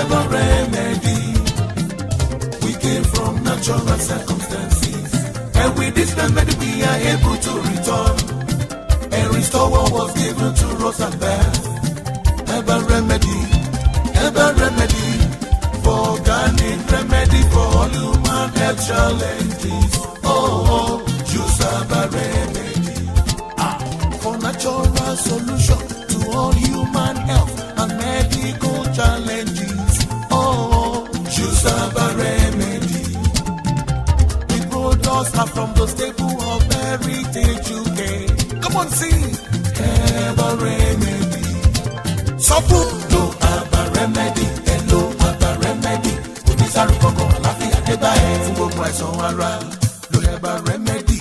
herbal remedy. We came from natural circumstances, and with this remedy we are able to return and restore what was given to us at birth. Herbal remedy, for organic remedy for all human health challenges. Oh, use herbal remedy for natural solution to all human health and medical challenges. Oh, use herbal remedy. The products are from the staple of Heritage UK. Come on, sing. Herbal remedy. Sọ́kù lo herbal remedy. Hello herbal remedy. Oníṣàrò kankan àlàáfíà dé báyìí fún gbogbo àìsàn ara. Lo herbal remedy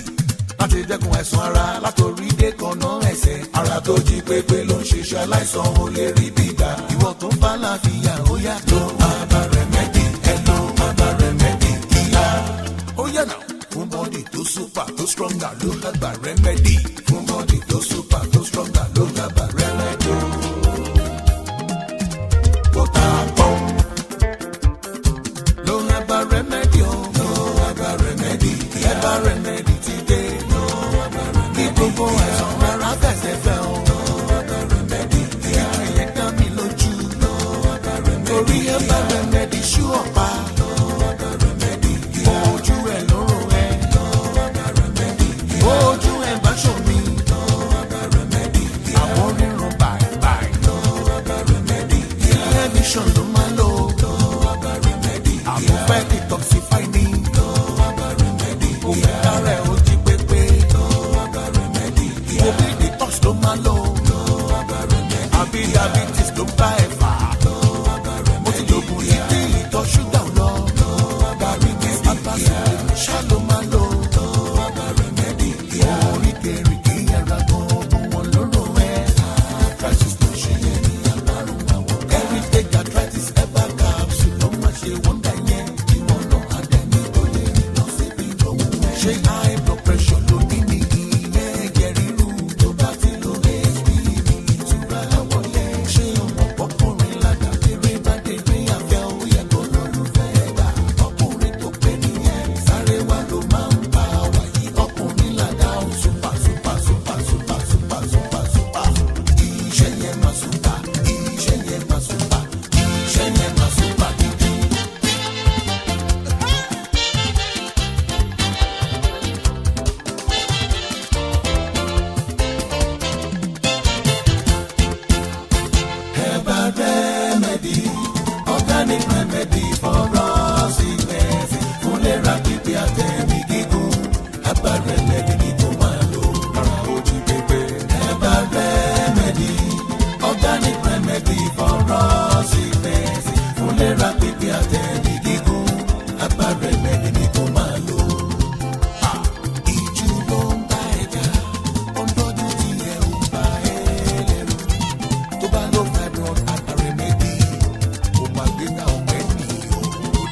láti dẹ́kun àìsàn ara látòrí dé kànáà ẹsẹ̀. Ara tó jí pépé ló ń ṣiṣẹ́ aláìsàn ò lè rí bí gbà. Ìwọ tó ń bá láàfíà ó yá. Lo herbal remedy. Hello herbal remedy. Ìyá ó yẹ náà. Fún bọ́dì tó super tó stronger ló herbal remedy. Fún bọ́dì tó super tó stronger ló herbal remedy. Lo herbal remedy, lo herbal remedy, herbal remedy today. Lo herbal remedy, gbogbo àìsàn rárá fẹsẹ̀ fẹ́ o. Lo herbal remedy, ìyá ẹ̀yẹ dá mi lójú. Lo herbal remedy, torí herbal remedy ṣú ọ̀pá. Lo herbal remedy, ojú ẹ̀ lóró ẹ̀. Lo herbal remedy, ojú ẹ̀ bá ṣomi. Lo herbal remedy, àwọn rírun báyìí. Lo herbal remedy, ilé mission ló máa lò. Lo herbal remedy, àbúfẹ́ detoxify ni. Lo herbal remedy, òun dára ẹ̀ ó jí pépé. Lo herbal remedy, òbí detox ló máa lò. Lo herbal remedy, àbí diabetes ló bá ẹ̀ fà. Lo herbal remedy, mo ti lògùn ìdí ìtọ̀ ṣúgà lọ. Lo herbal remedy, abasile ṣá ló máa lò. Lo herbal remedy, oríkèéríkèé yàrá gan ogun wọn lóró ẹ̀. Arthritis ló ṣe yẹn ní àbárùn àwọn. Heritage arthritis herbal capsule ló máa ṣe wọ́ndà yẹn. Ìwọ náà àdẹ́ni tó lè rìn lọ síbi lóhùn ẹ̀. Ṣé high blood pressure ló ní ní ìyẹn ẹ̀jẹ̀ ríru tó bá ti lo HPV ìtura wọlé? Ṣé ọmọ ọkùnrin ládàkéré bá dé gbé àfẹ́ ó yẹ kó lólùfẹ́ gbà? Ọkùnrin tó pé nìyẹn sáré wá ló máa ń bá wa yìí. Ọkùnrin ládà ó super. Iṣẹ́ yẹn máa super, iṣẹ́ yẹn máa super, iṣẹ́ yẹn máa super gidi. Herbal remedy, organic remedy for all sickness. Fún lera pípé àtẹ̀mí gígùn. Herbal remedy ni kò máa lò. Ara ó jí pépé. Herbal remedy, organic remedy for all sickness. Fún lera pípé àtẹ̀mí gígùn. Herbal remedy ni kò máa lò. Ìjú ló ń bá ẹja, ọ̀dọ́dún tí ẹ ò bá ẹ lẹ́rù. Tó bá ló fibroid herbal remedy, ó máa gbé ká ọ̀pẹ́ ní ó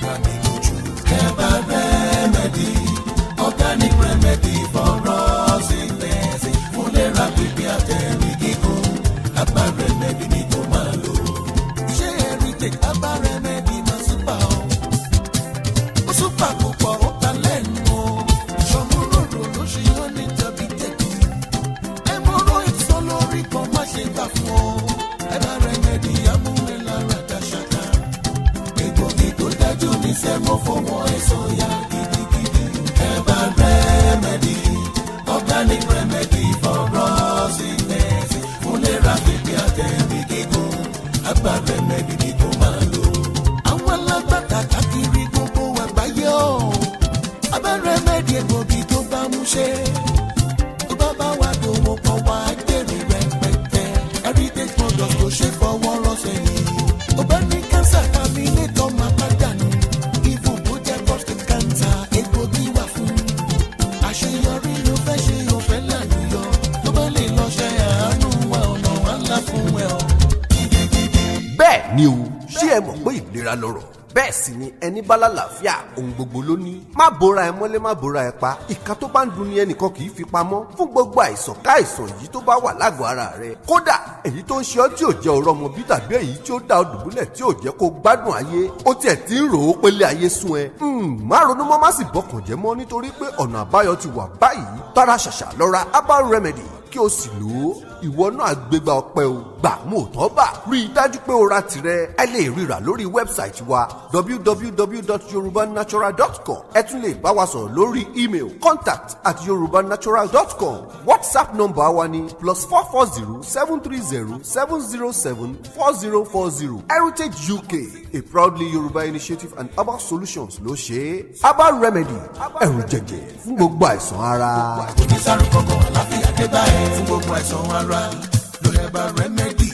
dá mi lójú. Herbal remedy, organic remedy for all sickness. Fún lera pípé àtẹ̀mí gígùn. Herbal remedy ni kò máa lò. Ṣé Heritage herbal remedy máa super o? Ó super púpọ̀ ó ta lẹ́nu o. Ṣọmúròrò ló ṣe yán ní tàbí tẹ̀kì. Ẹ̀mọ́rọ̀ ìsọ lórí kan má ṣe gbà fún ọ. Herbal remedy amúlẹ̀ lára dáṣàkà. Egbògi tó dájú ní sẹ́mo fọwọ́ ẹ̀sọ́ ya gidigidi. Herbal remedy, organic remedy for all sickness. Fún lera pípé àtẹ̀mí gígùn. Herbal remedy ni kò máa lò. Àwọn alágbàtà káàkiri gbogbo àgbáyé o. Herbal remedy egbògi tó bá mú ṣe. Tó bá bá wà dòwò pọ̀ wá jèrè rẹpẹtẹ. Heritage products kò ṣe fọwọ́ rọ́ sẹ́yìn. Tó bá ní cancer tàbí létọ́ máa pàdánù. Even bó jẹ́ prostate cancer egbògi wà fún. Àṣeyọrí ló fẹ́ ṣe òfẹ́ làlùyọ. Tó bá lè lọ ṣe àánú wa ọ̀nà wa ńlá fún ẹ o. bẹ́ẹ̀ ni o ṣé ẹ mọ̀ pé ìlera lọ́rọ̀ bẹ́ẹ̀ sì ni ẹni bá lálàáfíà ohun gbogbo ló ní. má bora ẹ mọ́lé má bora ẹ pa. ìka tó bá ń dun ni ẹnìkan kì í fi pamọ́ fún gbogbo àìsàn káìsàn yìí tó bá wà lágọ̀ọ́ ara rẹ. kódà èyí tó ń ṣe ọ́ tí ò jẹ́ ọ̀rọ̀ ọmọ bí tàbí èyí tí ó dá ọ dùbúlẹ̀ tí ò jẹ́ kó gbádùn ayé ó tiẹ̀ ti ń rò ó pélé ayé sún ẹ. má ronú mọ́ má sì bọkàn jẹ́ mọ́ nítorí pé ọ̀nà àbáyọ ti wà báyìí. tara ṣàṣà lọ ra herbal remedy kí o sì lò ó. ìwọ náà gbégbá ọpẹ́ o gbà mọ́ òtọ́ bà. rí i dájú pé o ra tirẹ̀. ẹ lè ríra lórí wẹ́bsáìtì wa www.yorubanatural.com. ẹ tún lè bá wa sọ̀rọ̀ lórí email contact@yorubanatural.com. whatsapp nọ́mbà wa ni +440 730 707 4040. Heritage UK, a proudly Yoruba initiative and herbal solutions ló ṣe é. herbal remedy ẹ̀rù jẹ̀jẹ̀ fún gbogbo àìsàn ara. onísàrúkọ̀kọ̀ àlàáfíà dé báyìí fún gbogbo àìsàn ara ló herbal remedy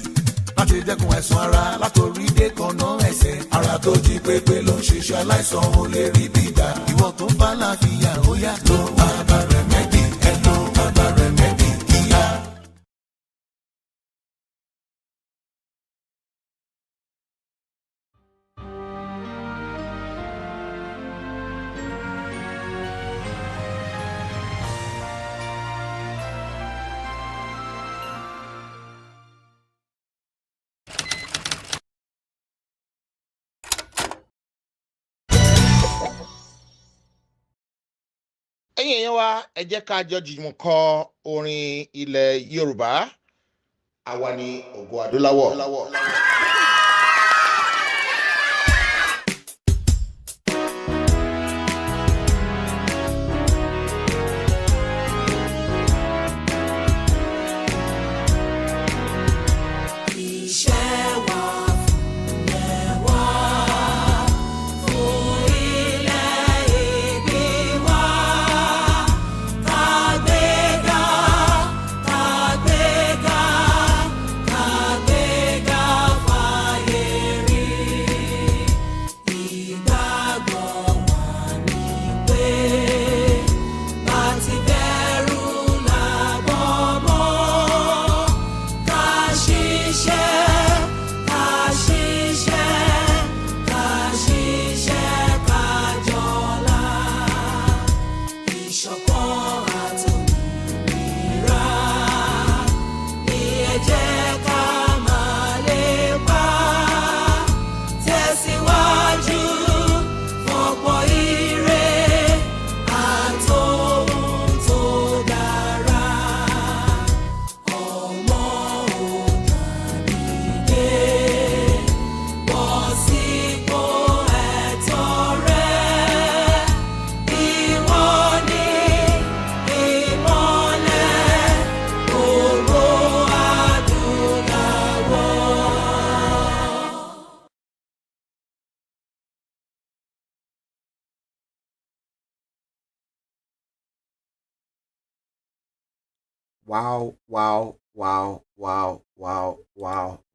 láti dẹ́kun àìsàn ara látòrí dé kànáà ẹsẹ̀ ara tó jí pépé ló ń ṣiṣẹ́ aláìsàn ò lè rí bí gbà ìwọ tó ń bá láàfíà ó yá lo herbal remedy ẹ lo herbal remedy kíá. ẹ̀yin èèyàn wa ẹ jẹ́ ká jọ jùmọ̀ kọ orin ilẹ̀ Yorùbá àwa ni ògo adúláwọ̀.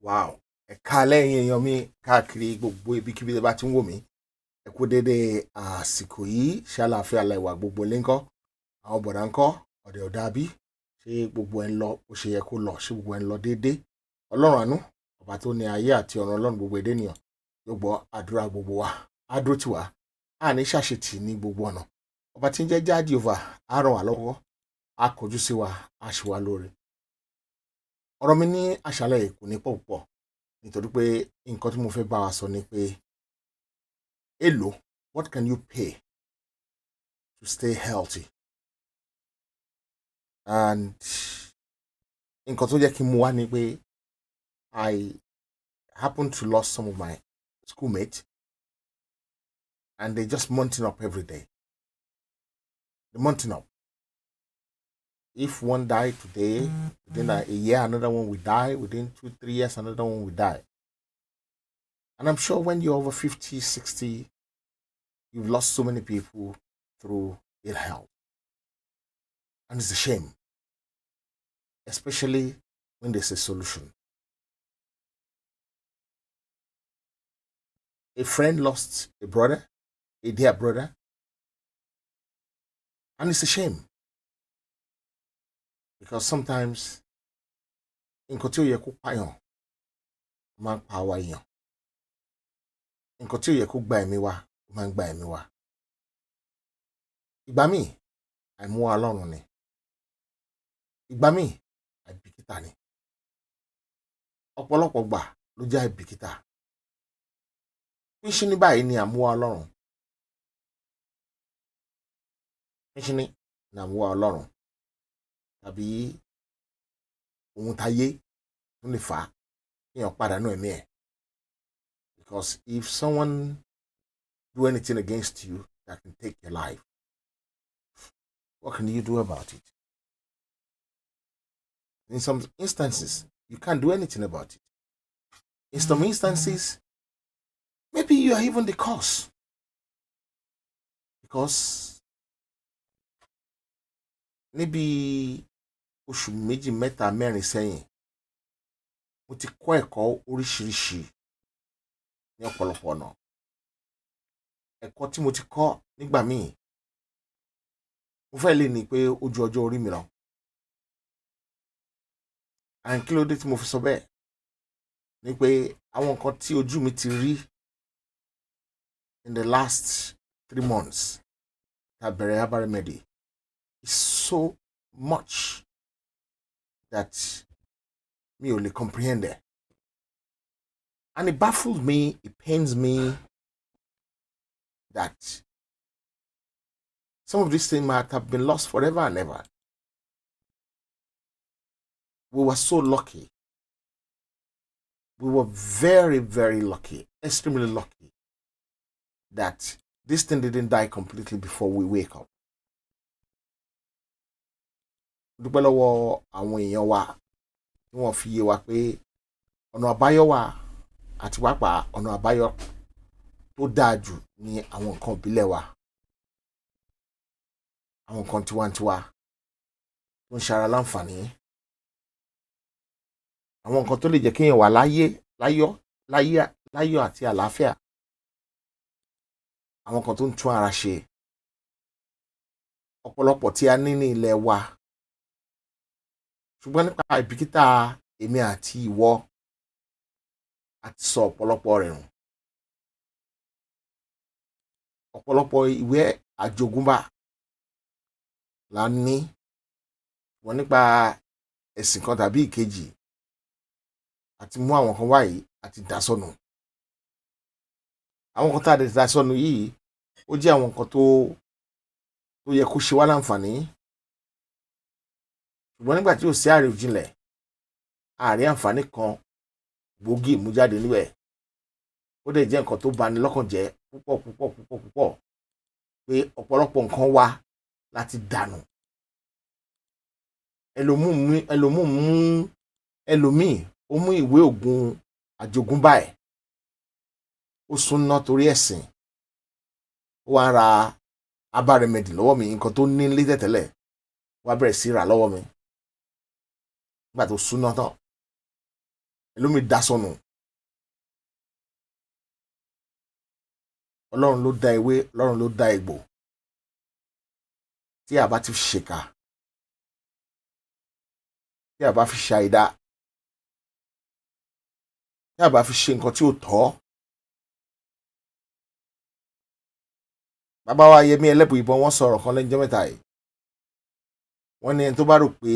Wow. Ẹ káalẹ́ ẹ̀yin èèyàn mi káàkiri gbogbo ibikíbi tẹ́ bá ti ń wò mí. Ẹ kú dédé àsìkò yìí, ṣé àlàáfíà la ìwà gbogbo lé ńkọ́? Àwọn bọ̀dá ńkọ́? Ọ̀dẹ̀ ọ̀dà bí? Ṣé gbogbo ẹ̀ ń lọ bó ṣe yẹ kó lọ? Ṣé gbogbo ẹ̀ ń lọ déédé? Ọlọ́run àánú, ọba tó ní ayé àti ọ̀run, Ọlọ́run gbogbo èdè ènìyàn yóò gbọ́ àdúrà gbogbo wa. Á dúró tì wá, á ní ṣàṣetì ní gbogbo ọ̀nà. Ọba tí ń jẹ́ Jehova á ràn wá lọ́wọ́, á kọjú sí wa, á ṣe wá lóore. Ọ̀rọ̀ mi ní àṣálẹ́ kò ní pọ̀ púpọ̀ nítorí pé nǹkan tí mo fẹ́ bá wa sọ ni pé èlò, what can you pay to stay healthy? And nǹkan tó jẹ́ kí n mú wá ni pé I happen to lose some of my schoolmates and they just mounting up every day. They're mounting up. If one died today, within a year, another one will die. Within 2-3 years, another one will die. And I'm sure when you're over 50, 60, you've lost so many people through ill health. And it's a shame, especially when there's a solution. A friend lost a brother, a dear brother, and it's a shame. Because sometimes nǹkan tí ó yẹ kó pààyàn máa ń pa àwa èèyàn. nǹkan tí ò yẹ kó gba ẹ̀mí wa ó máa ń gba ẹ̀mí wa. Ìgbà míì àìmúwá Ọlọ́run ni, ìgbà míì àìbìkítà ni, ọ̀pọ̀lọpọ̀ gbà ló jẹ́ àìbìkítà. Níṣe ní báyìí ni àmúwá Ọlọ́run, níṣe ní àmúwá Ọlọ́run tàbí ohun táyé tó lè fà á kéèyàn pàdánù ẹ̀mí ẹ̀. Because if someone do anything against you that can take your life, what can you do about it? In some instances, you can't do anything about it. In some instances, maybe you are even the cause. Because níbi oṣù méjì mẹ́ta mẹ́rin sẹ́yìn, mo ti kọ́ ẹ̀kọ́ oríṣiríṣi ní ọ̀pọ̀lọpọ̀ ọ̀nà. Ẹ̀kọ́ tí mo ti kọ́ nígbà míì, mo fẹ́ lè ní pé ó ju ọjọ́ orí mi lọ. And kí ló dé tí mo fi sọ bẹ́ẹ̀? Ni pé àwọn nǹkan tí ojú mi ti rí in the last 3 months tá bẹ̀rẹ̀ herbal remedy is so much that mi ò lè comprehend it. And it baffles me, it pains me that some of these things might have been lost forever and ever. We were so lucky. We were very, very lucky, extremely lucky, that this thing didn't die completely before we wake up. Dúpẹ́ lọ́wọ́ àwọn èèyàn wa tí wọ́n fi yé wa pé ọ̀nà àbáyọ wà, àti pàápàá ọ̀nà àbáyọ tó dáa jù ní àwọn nǹkan ìbílẹ̀ wa, àwọn nǹkan tiwantiwa tó ń ṣara láǹfààní, àwọn nǹkan tó lè jẹ́ kéèyàn wà láyọ̀ àti àlàáfíà, àwọn nǹkan tó ń tún ara ṣe. Ọ̀pọ̀lọpọ̀ tí a ní ní ilẹ̀ wa, ṣùgbọ́n nípa ìbìkítà èmi àti ìwọ àti sọ ọ̀pọ̀lọpọ̀ rẹ̀ nù. Ọ̀pọ̀lọpọ̀ ìwé àjogúnbá la ní, wọ́n nípa ẹ̀sìn kan tàbí ìkejì àti mú àwọn kan wáyé àti dá sọnù. Àwọn kan tá a lè dá sọnù yìí, ó jẹ́ àwọn nǹkan tó yẹ kó ṣe wá láǹfààní. Ṣùgbọ́n nígbà tí ò sí àròjinlẹ̀, àárín àǹfààní kan gbòógì mú jáde níbẹ̀. Ó dẹ̀ jẹ́ nǹkan tó bani lọ́kàn jẹ́ púpọ̀ pé ọ̀pọ̀lọpọ̀ nǹkan wà láti dànù. Ẹlòmíì ó mú ìwé ògùn àjogúnbá ẹ̀, ó súnná torí ẹ̀sìn, ó wá ra herbal remedy lọ́wọ́ mi, nǹkan tó ní nílé tẹ́lẹ̀ wá bẹ̀rẹ̀ sí rà lọ́wọ́ mi nígbà tó súnná tán. Ẹlòmíì dá sọnù. Ọlọ́run ló dá ewé, Ọlọ́run ló dá egbò. Tí a bá ti ṣèkà, tí a bá fi ṣàìdá, tí a bá fi ṣe nǹkan tí ò tọ́. Bàbá wa Yẹmí Ẹlẹ́bùíbọn wọ́n sọ̀rọ̀ kan lẹ́jọ́ mẹ́ta yìí. Wọ́n ní ẹni tó bá rò pé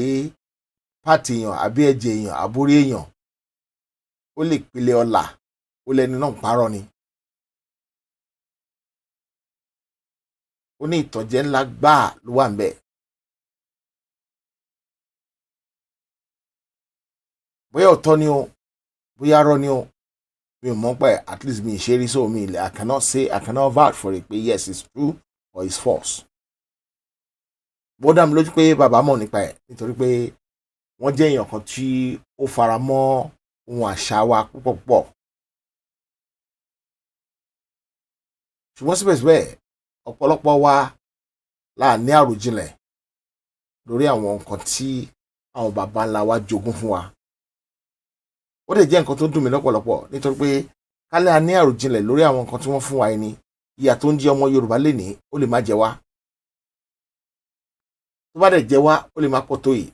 pàtì èèyàn àbí ẹ̀jẹ̀ èèyàn àbórí èèyàn ó lè pele ọlà, ó lẹ́ni náà parọ́ ni. Ó ní ìtànjẹ ńlá gbáà ló wà ńbẹ̀. Bóyá ọ̀tọ̀ ni o, bóyá arọ́ ni o, mi ò mọ̀ pé at least mi ṣe rí, so I cannot vouch for it pé yes it's true or it's false. Bó dá mi lójú pé bàbá mọ̀ nípa ẹ̀, nítorí pé wọ́n jẹ́ èèyàn kan tí ó fara mọ́ ohun àṣà wa púpọ̀. Ṣùgbọ́n síbẹ̀síbẹ̀ ọ̀pọ̀lọpọ̀ wa là ní àròjinlẹ̀ lórí àwọn nǹkan tí àwọn bàbá ńlá wa jogún fún wa. Ó dẹ̀ jẹ́ nǹkan tó dùn mí lọ́pọ̀lọpọ̀, nítorí pé kálẹ̀ a ní àròjinlẹ̀ lórí àwọn nǹkan tí wọ́n fún wa ẹni, ìyà tó ń jẹ ọmọ Yorùbá lénìí ó lè má jẹ wá. Tó bá dẹ̀ jẹ wá, ó lè má pọ̀ tó yìí.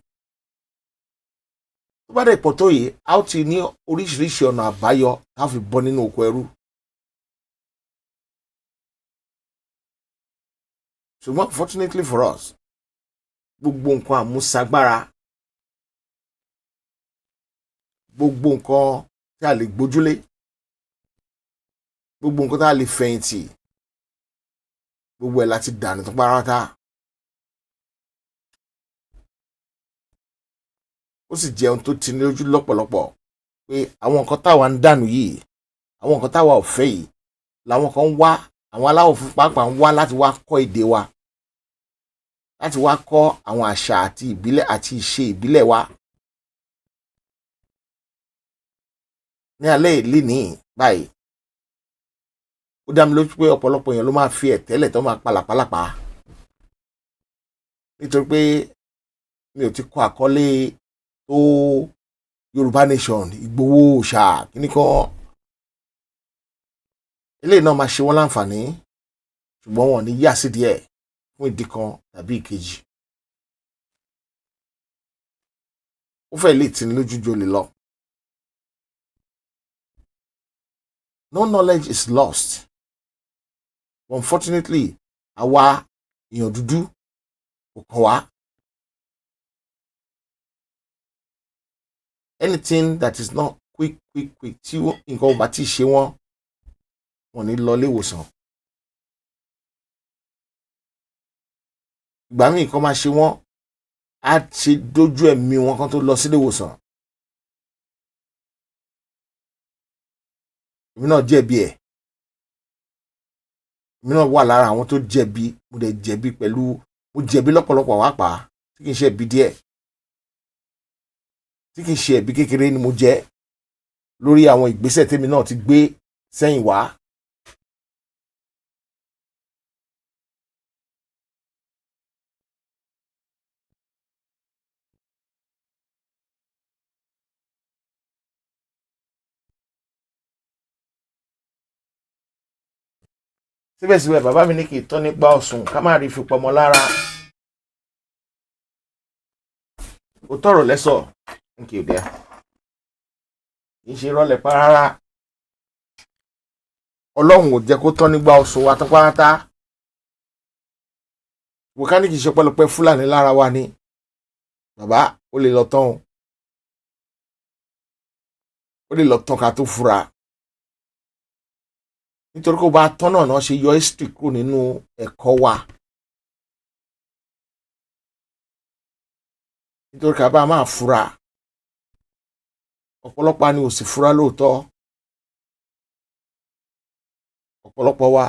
Tó bá dẹ̀ pọ̀ tó yìí, a ó ti ní oríṣiríṣi ọ̀nà àbáyọ tá a fi bọ́ nínú oko ẹrú. ṣùgbọ́n unfortunately for us gbogbo nǹkan àmúṣagbára gbogbo nǹkan tí a lè gbójúlé gbogbo nǹkan tí a lè fẹ̀yìntì gbogbo ẹ̀ láti dànù tó párátá. Ó sì jẹ́ ohun tó ti ní lójú lọ́pọ̀lọpọ̀ pé àwọn nǹkan táwa ń dànù yìí àwọn nǹkan táwa ò fẹ́ yìí làwọn kan ń wá àwọn aláwọ̀ funfun pàápàá ń wá láti wá kọ́ èdè wa láti wá kọ́ àwọn àṣà àti ìbílẹ̀ àti ìṣe ìbílẹ̀ wa. Ní alẹ́ ìlú ní báyìí ó dá mi lójú pé ọ̀pọ̀lọpọ̀ èèyàn ló máa fi ẹ̀tẹ́lẹ̀ tó máa palàpálàpá nítorí pé mi ò ti kọ àkọlé tó Yorùbá nation Ìgbòho òòṣà kíní kan eléyìí náà máa ṣe wọ́n láǹfààní ṣùgbọ́n wọn ò ní yà sí díẹ̀ fún ìdí kan tàbí ìkejì. Ó fẹ́ lè tì ní lójú jolè lọ. No knowledge is lost. Unfortunately, àwa èèyàn dúdú kò kàn wá. Anything that is not quick tí nǹkan ò bá ti ṣe wọ́n ní lọ ilé ìwòsàn. Ìgbà míì nǹkan máa ṣe wọ́n á ṣe dójú ẹ̀mí wọn kan tó lọ sílé ìwòsàn. Èmi náà jẹ̀bi ẹ̀. Èmi náà wà lára àwọn tó jẹ̀bi mo dẹ̀ jẹ̀bi pẹ̀lú mo jẹ̀bi lọ́pọ̀lọpọ̀ wá pa tí kì í ṣe ẹ̀bi díẹ̀ tí kì í ṣe ẹ̀bi kékeré ni mo jẹ́ lórí àwọn ìgbésẹ̀ tèmi náà ti gbé sẹ́yìn wá. Síbẹ̀síbẹ̀ bàbá mi ní kì í tọ́ nípa ọ̀sùn ká má rí fi pọmọ lára. Ó tọrọ lẹ́sọ̀ nkì ò dẹ́ kì í ṣe rọ́lẹ̀ pa rárá. Ọlọ́run ò jẹ́ kó tọ́ nígbà ọ̀sùn wa pátápátá. Mẹkáníìkì ṣe pẹlẹpẹ Fúlàní lára wa ni bàbá ó lè lọ tán ó lè lọ tán ká tó fura. Nítorí kó bá tán náà ṣe yọ history kúrò nínú ẹ̀kọ́ wa. Nítorí ká bá máa fura ọ̀pọ̀lọpọ̀ ni ò sì fura lóòótọ́. Ọ̀pọ̀lọpọ̀ wa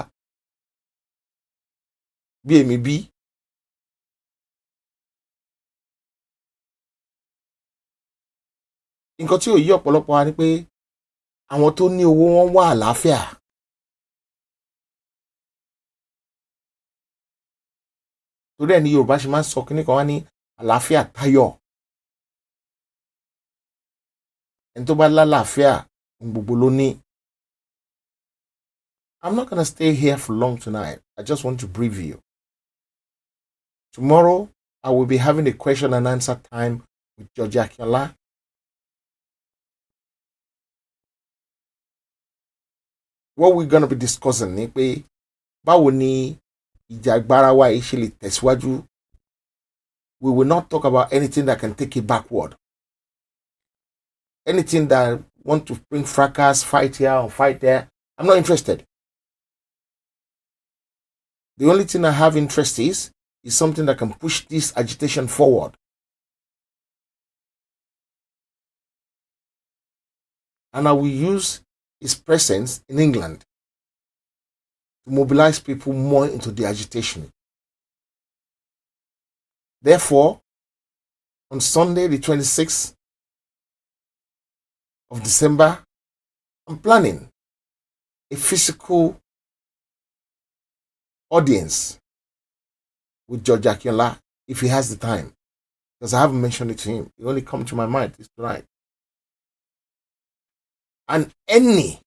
bí èmi bí nǹkan tí ò yí ọ̀pọ̀lọpọ̀ wa ni pé àwọn tó ní owó wọn wá àlàáfíà. Torí ẹ̀ ní Yorùbá ṣe máa ń sọ kíní kan wá ní àlàáfíà tayọ. Ẹni tó bá lálàáfíà gbogbo ló ní. I'm not gonna stay here for long tonight. I just want to brief you. Tomorrow, I will be having a question and answer time with George Akinola. What we're gonna be discussing ni pé báwo ni ìjàgbara wa yìí ṣe lè tẹ̀síwájú. We will not talk about anything that can take it backward. Anything that want to bring fracas, fight here or fight there, I'm not interested. The only thing I have interest is something that can push this agitation forward. And I will use his presence in England to mobilize people more into the agitation. Therefore, on Sunday, the 26th of December, I'm planning a physical audience with George Akinola if he has the time, because I haven't mentioned it to him. It only come to my mind this tonight. And any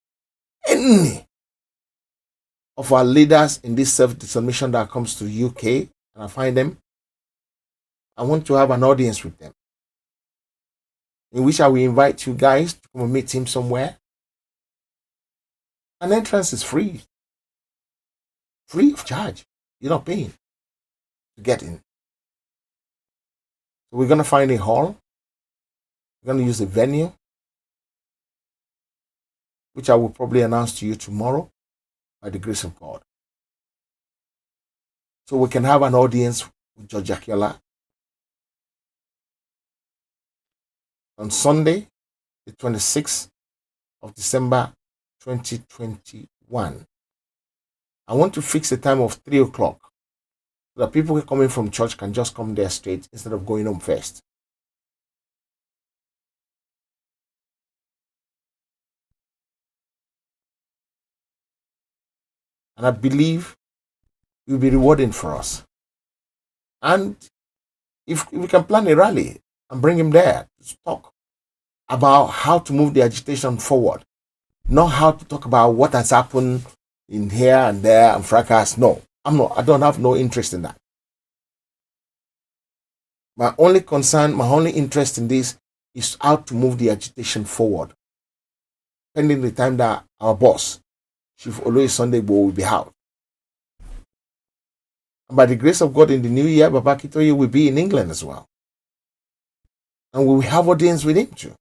of our leaders in this self-determination that comes to the UK, and I find them, I want to have an audience with them, in which I will invite you guys to come and meet him somewhere. An entrance is free of charge. You're not paying. to get in. So we're going to find a hall. We're going to use a venue, which I will probably announce to you tomorrow by the grace of God. So we can have an audience with George Akiola on Sunday, the 26th of December 2021. I want to fix a time of 3 o'clock so that people coming from church can just come there straight instead of going home first. And I believe it will be rewarding for us. And if we can plan a rally and bring him there to talk about how to move the agitation forward, not how to talk about what has happened in here and there and fracas. No, I don't have no interest in that. My only concern, my only interest in this is how to move the agitation forward, pending the time that our boss, Chief Oloye Sunday will be out. And by the grace of God, in the new year, Baba Akintoye will be in England as well. And we will have audience with him too.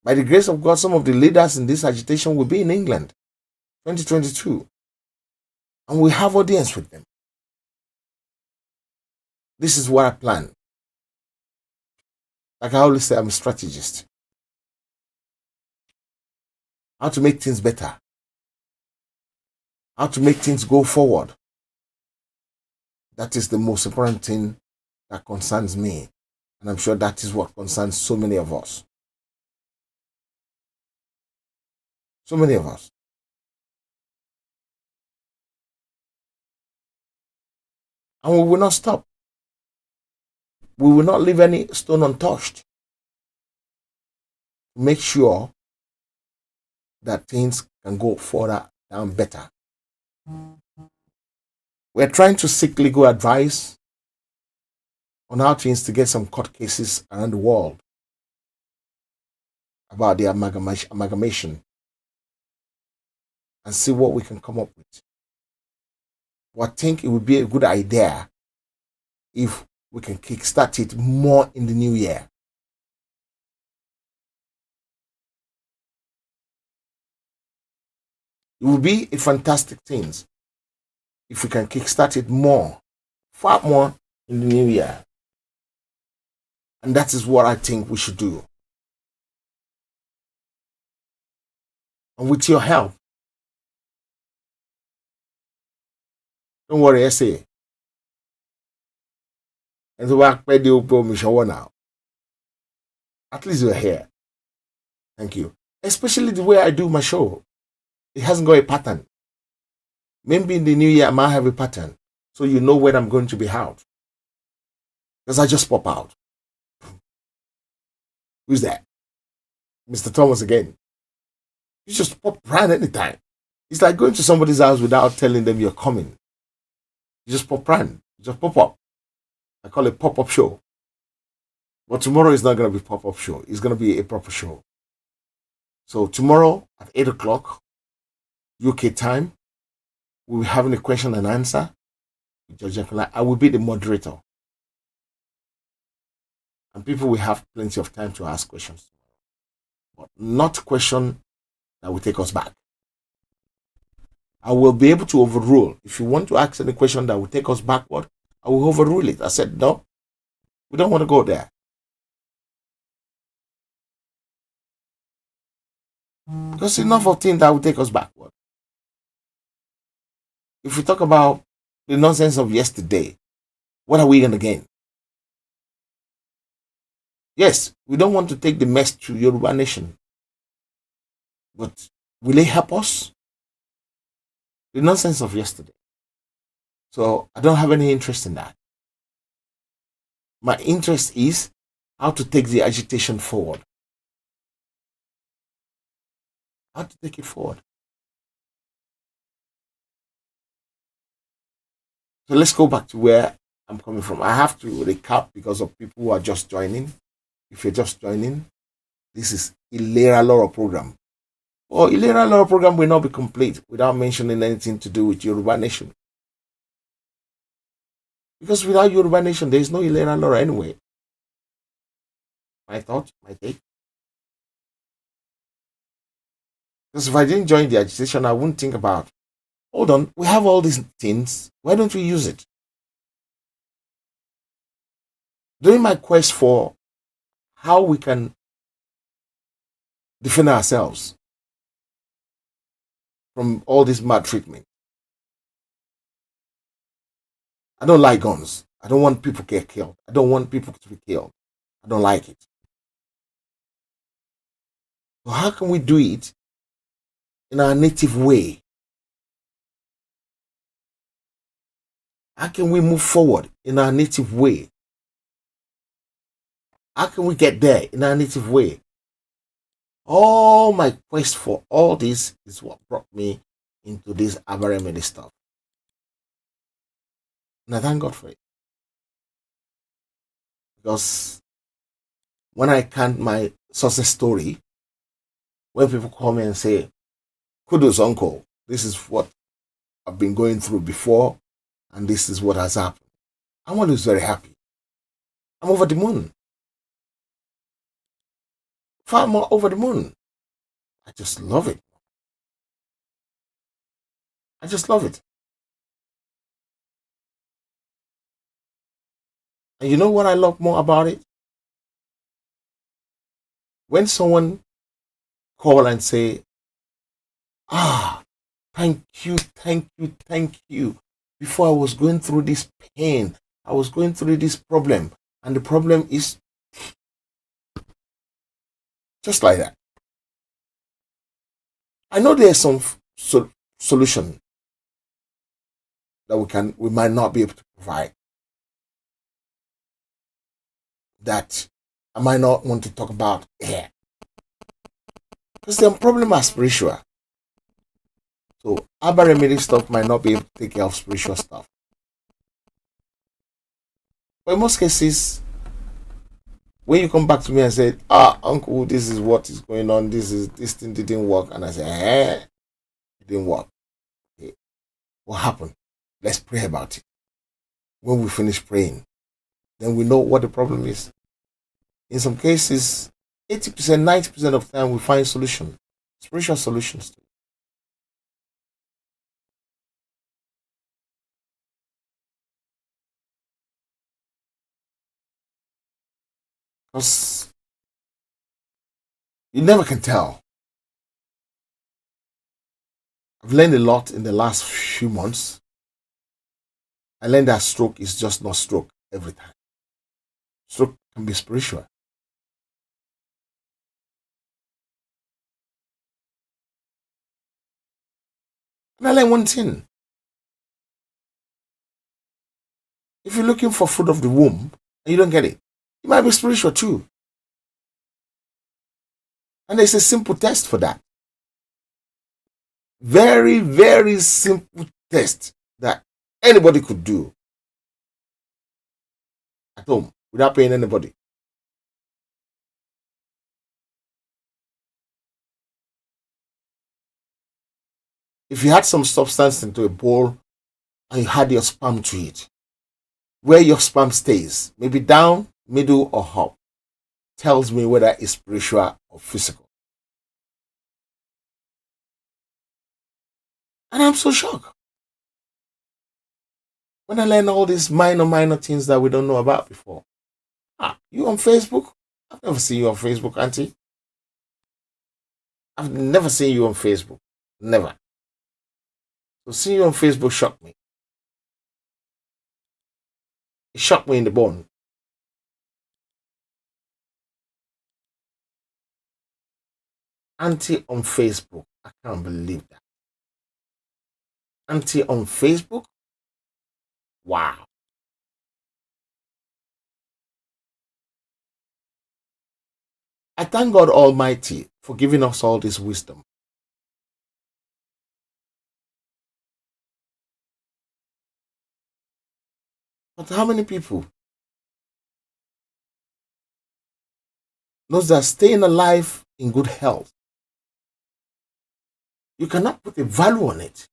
By the grace of God, some of the leaders in this agitation will be in England, 2022. And we have audience with them. This is what I plan. Like I always say, I'm a strategist. How to make things better. How to make things go forward. That is the most important thing that concerns me. And I'm sure that is what concerns so many of us. So many of us. And we will not stop. We will not leave any stone untouched. Make sure that things can go further and better. We're trying to seek legal advice on how to instigate some court cases around the world about the amalgamation and see what we can come up with. But I think it would be a good idea if we can kickstart it more in the new year. It would be a fantastic thing if we can kickstart it more, far more in the new year. And that is what I think we should do. And with your help, don't worry, I say. And so now. At least you're here. Thank you. Especially the way I do my show. It hasn't got a pattern. Maybe in the new year I might have a pattern. So you know when I'm going to be out. Because I just pop out. Who's that? Mr. Thomas again. You just pop around anytime. It's like going to somebody's house without telling them you're coming. You just pop around. You just pop up. I call it pop-up show. But tomorrow is not going to be pop-up show. It's going to be a proper show. So tomorrow at 8 o'clock UK time, we'll be having a question and answer with George Akiola. I will be the moderator. And people will have plenty of time to ask questions. But not question that will take us back. I will be able to overrule. If you want to ask any question that will take us backward, I will overrule it. I said, no, we don't want to go there. Because enough of things that will take us backward. If we talk about the nonsense of yesterday, what are we going to gain? Yes, we don't want to take the mess to Yoruba nation. But will it help us? The nonsense of yesterday. So I don't have any interest in that. My interest is how to take the agitation forward. How to take it forward. So let's go back to where I'm coming from. I have to recap because of people who are just joining. If you're just joining, this is Ilera Loro program. Well, Ilera Loro program will not be complete without mentioning anything to do with Yoruba nation. Because without Yoruba nation, there is no Ilera Law anyway. My thought, my take. Because if I didn't join the agitation, I wouldn't think about, hold on, we have all these things. Why don't we use it? During my quest for how we can defend ourselves from all this maltreatment, I don't like guns. I don't want people to get killed. I don't want people to be killed. I don't like it. So how can we do it in our native way? How can we move forward in our native way? How can we get there in our native way? All my quest for all this is what brought me into this Abaremede stuff. And I thank God for it. Because when I count my success story, when people call me and say, kudos, uncle, this is what I've been going through before, and this is what has happened, I'm always very happy. I'm over the moon. Far more over the moon. I just love it. I just love it. And you know what I love more about it? When someone call and say, thank you, thank you, thank you. Before I was going through this pain, I was going through this problem, and the problem is just like that. I know there's some solution that we might not be able to provide, that I might not want to talk about here, because the problem are spiritual. So Abaremede stuff might not be able to take care of spiritual stuff. But in most cases, when you come back to me and say, uncle, this is what is going on, this thing didn't work, and I say, it didn't work. Okay. What happened? Let's pray about it. When we finish praying, then we know what the problem is. In some cases, 80%, 90% of the time we find solutions, spiritual solutions to it. Because you never can tell. I've learned a lot in the last few months. I learned that stroke is just not stroke every time. Stroke can be spiritual. And I learned one thing. If you're looking for fruit of the womb and you don't get it, it might be spiritual too. And there's a simple test for that. Very, very simple test that anybody could do at home without paying anybody. If you had some substance into a bowl and you had your sperm to it, where your sperm stays, maybe down, middle, or up, tells me whether it's spiritual or physical. And I'm so shocked when I learn all these minor things that we don't know about before. You on Facebook? I've never seen you on Facebook, auntie. I've never seen you on Facebook. Never. So seeing you on Facebook shocked me. It shocked me in the bone. Auntie on Facebook. I can't believe that. Auntie on Facebook? Wow. I thank God Almighty for giving us all this wisdom. But how many people knows that staying alive in good health, you cannot put a value on it.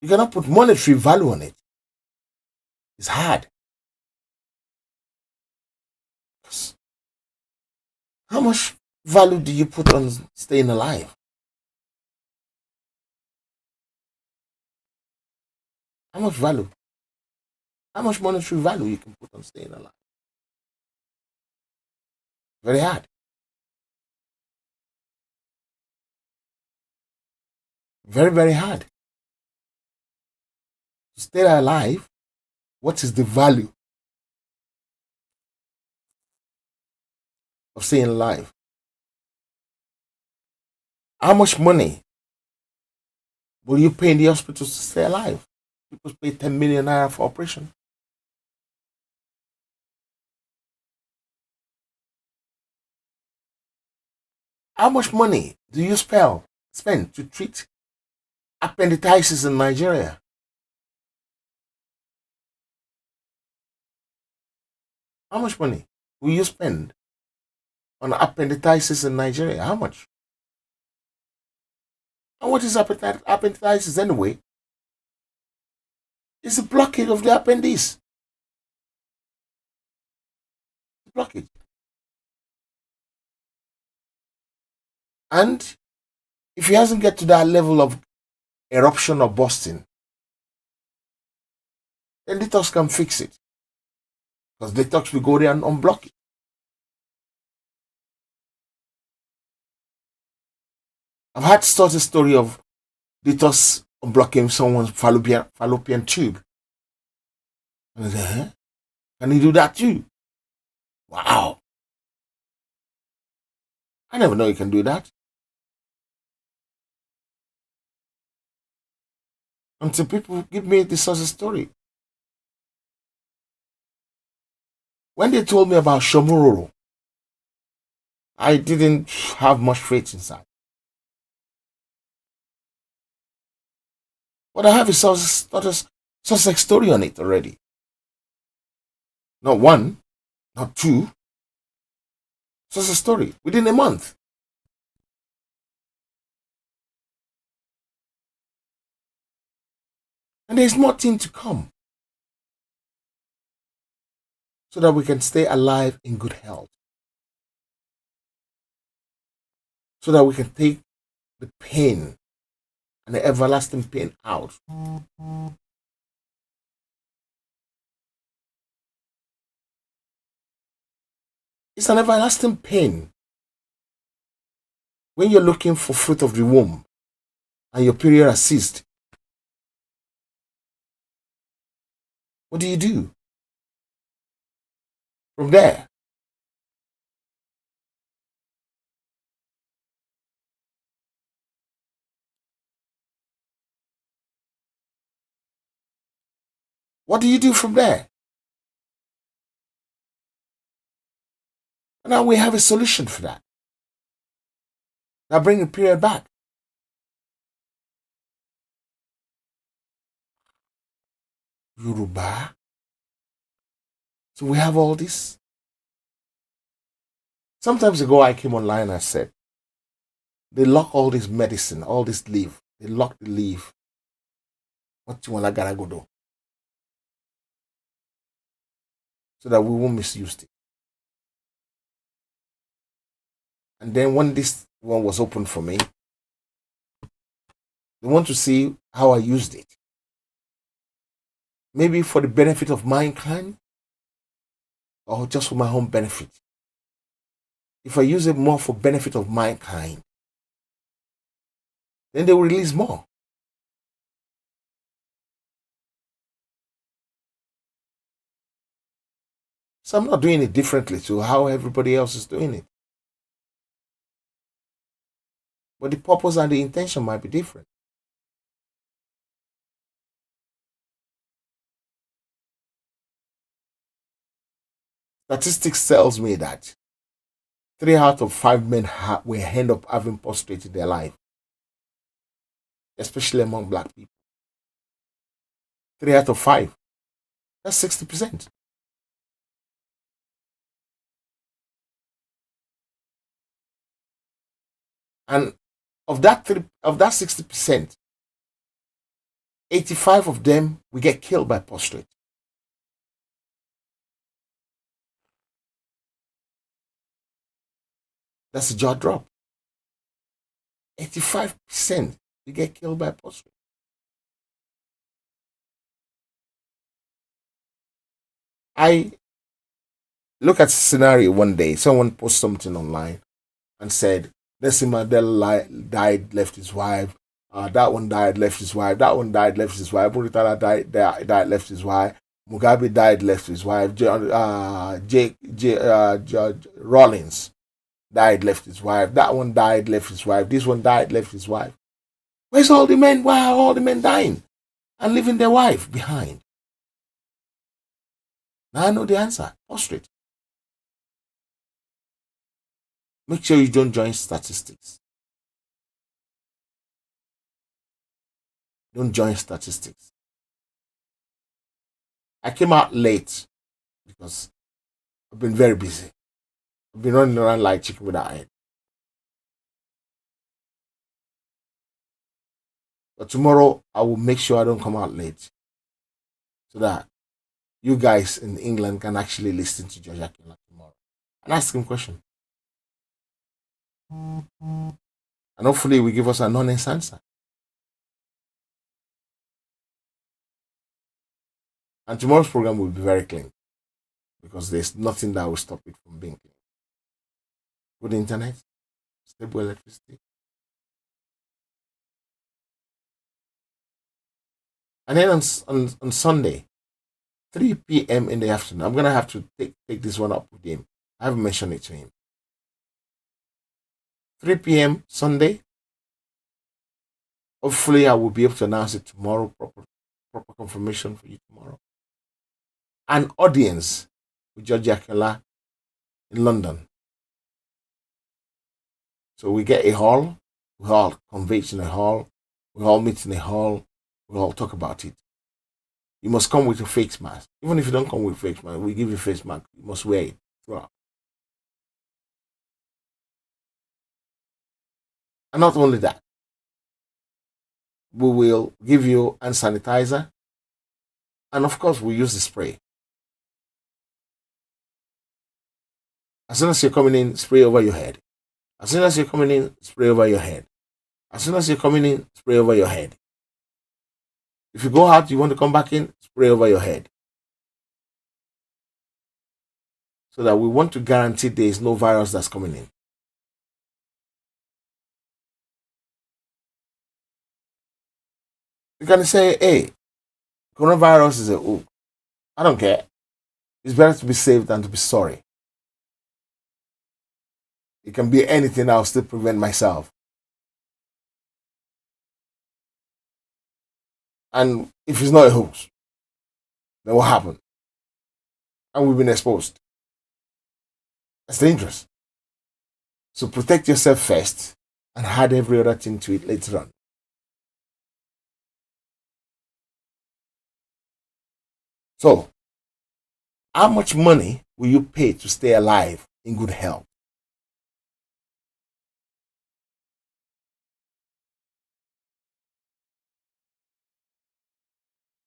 You cannot put monetary value on it. It's hard. How much value do you put on staying alive? How much value? How much monetary value you can put on staying alive? Very hard. Very, very hard. To stay alive, what is the value of staying alive? How much money will you pay in the hospitals to stay alive? People pay 10 million naira for operation. How much money do you spend to treat appendicitis in Nigeria? How much money will you spend on appendicitis in Nigeria? How much? And what is appendicitis anyway? It's a blockage of the appendix. Blockage. And if he hasn't get to that level of eruption or busting, then detox can fix it. Because detox will go there and unblock it. I've had started a story of detox unblocking someone's fallopian tube. And I said, huh? Can he do that too? Wow. I never know you can do that. Until people give me this sort of story. When they told me about Shomuroro, I didn't have much faith inside. But I have a success story on it already. Not one, not two. Success story within a month. And there's more thing to come. So that we can stay alive in good health. So that we can take the pain and the everlasting pain out. It's an everlasting pain when you're looking for fruit of the womb and your period has ceased. What do? From there, what do you do from there? Now we have a solution for that. Now bring the period back. Yoruba. So we have all this. Sometimes ago I came online and I said, they lock all this medicine, all this leaf. They lock the leaf. What you want to go? So that we won't misuse it. And then when this one was open for me, they want to see how I used it. Maybe for the benefit of mankind or just for my own benefit. If I use it more for benefit of mankind, then they will release more. So I'm not doing it differently to how everybody else is doing it. But the purpose and the intention might be different. Statistics tells me that 3 out of 5 men will end up having prostrate in their life, especially among black people. 3 out of 5. That's 60%. And of that 60%, 85 of them will get killed by prostrate. That's a jaw drop. 85% will get killed by prostrate. I look at a scenario one day. Someone posted something online and said, Nelson Mandela died, left his wife. That one died, left his wife. That one died, left his wife. Muritala died, left his wife. Mugabe died, left his wife. Rawlings died, left his wife. That one died, left his wife. This one died, left his wife. Where's all the men? Why are all the men dying and leaving their wife behind? Now I know the answer. Prostrate. Make sure you don't join statistics. Don't join statistics. I came out late because I've been very busy. I've been running around like chicken without a head. But tomorrow I will make sure I don't come out late so that you guys in England can actually listen to George Akinola tomorrow and ask him questions. And hopefully he will give us an honest answer. And tomorrow's program will be very clean because there's nothing that will stop it from being clean. Good internet, stable electricity. And then on Sunday, 3 p.m. in the afternoon, I'm going to have to take this one up with him. I haven't mentioned it to him. 3 p.m. Sunday. Hopefully, I will be able to announce it tomorrow. Proper confirmation for you tomorrow. An audience with George Akinola in London. So we get a hall. We all converge in a hall. We all meet in a hall. We all talk about it. You must come with a face mask. Even if you don't come with a face mask, we give you a face mask. You must wear it throughout. And not only that, we will give you hand sanitizer. And of course, we use the spray. As soon as you're coming in, spray over your head. As soon as you're coming in, spray over your head. As soon as you're coming in, spray over your head. If you go out, you want to come back in, spray over your head. So that we want to guarantee there is no virus that's coming in. You can say, hey, coronavirus is a hook. I don't care. It's better to be safe than to be sorry. It can be anything, I'll still prevent myself. And if it's not a hoax, then what happened? And we've been exposed. That's dangerous. So protect yourself first and add every other thing to it later on. So, how much money will you pay to stay alive in good health?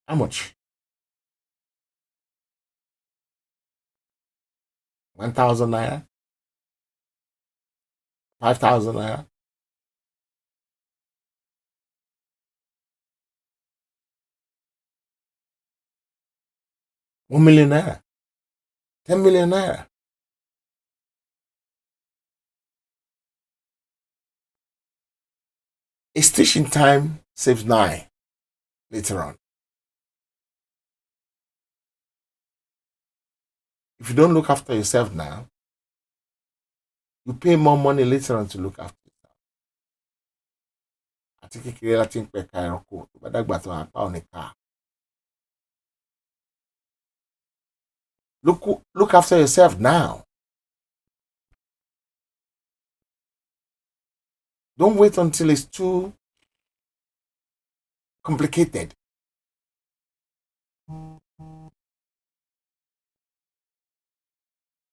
How much? 1,000 naira? 5,000 naira? $1 million naira? 10 million naira? A stitching time saves 9 later on. If you don't look after yourself now, you pay more money later on to look after yourself. Àti kékeré láti ń pẹ̀ka ẹranko tó bá dàgbà tó apá ò ní ká. Look after yourself now. Don't wait until it's too complicated.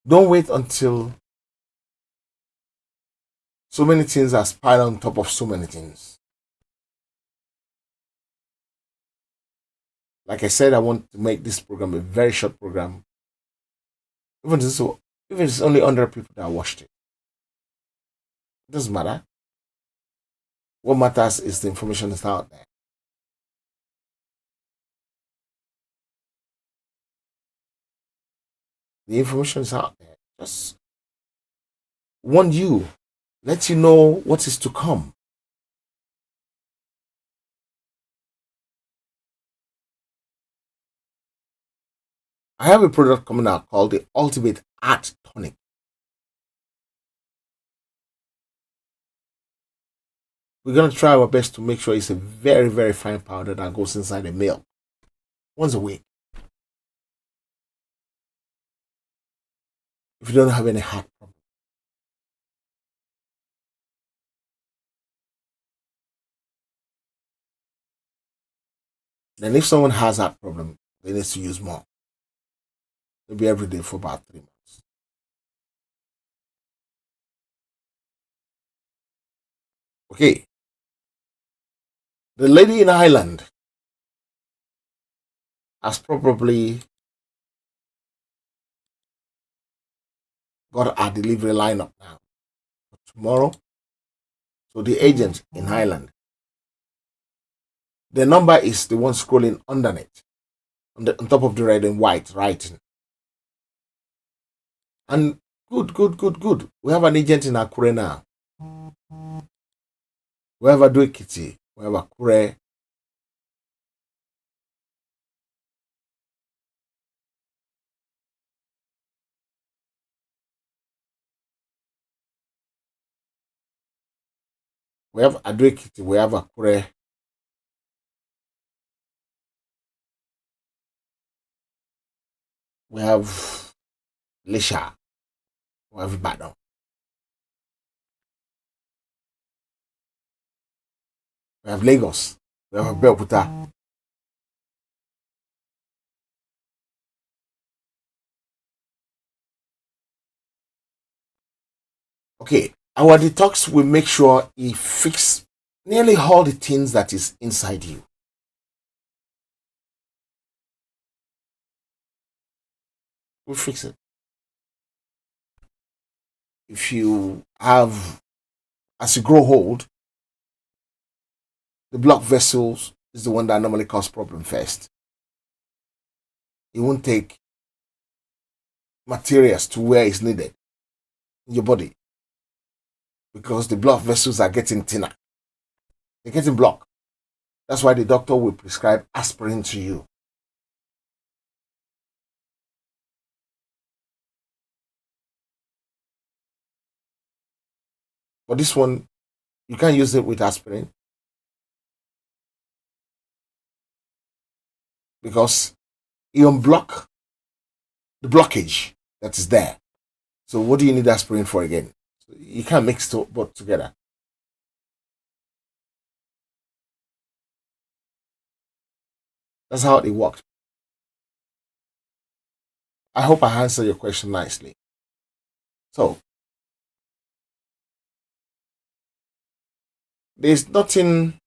Don't wait until so many things are piled on top of so many things. Like I said, I want to make this program a very short program. Even so, if it's only 100 people that watched it, it doesn't matter. What matters is the information that's out there. The information is out there. Just warn you, let you know what is to come. I have a product coming out called the Ultimate Heart Tonic. We're going to try our best to make sure it's a very, very fine powder that goes inside the milk once a week. If you don't have any heart problem. Then if someone has heart problem, they need to use more. Maybe every day for about 3 months. Okay. The lady in Ireland has probably got our delivery lineup now for tomorrow. So the agent in Ireland, the number is the one scrolling underneath, on top of the red and white writing. And good. We have an agent in Akure now. We have Adoekiti. We have Akure. We have Adoekiti. We have Akure. We have Lisha. We have Ibadan. We have Lagos. We have Abeokuta. Okay, our detox will make sure it fix nearly all the things that is inside you. We'll fix it. If you have, as you grow old, the blood vessels is the one that normally cause problem first. It won't take materials to where it's needed in your body because the blood vessels are getting thinner. They're getting blocked. That's why the doctor will prescribe aspirin to you. But this one, you can't use it with aspirin because it unblock the blockage that is there. So what do you need aspirin for again? So you can't mix both together. That's how it works. I hope I answered your question nicely. So, there's nothing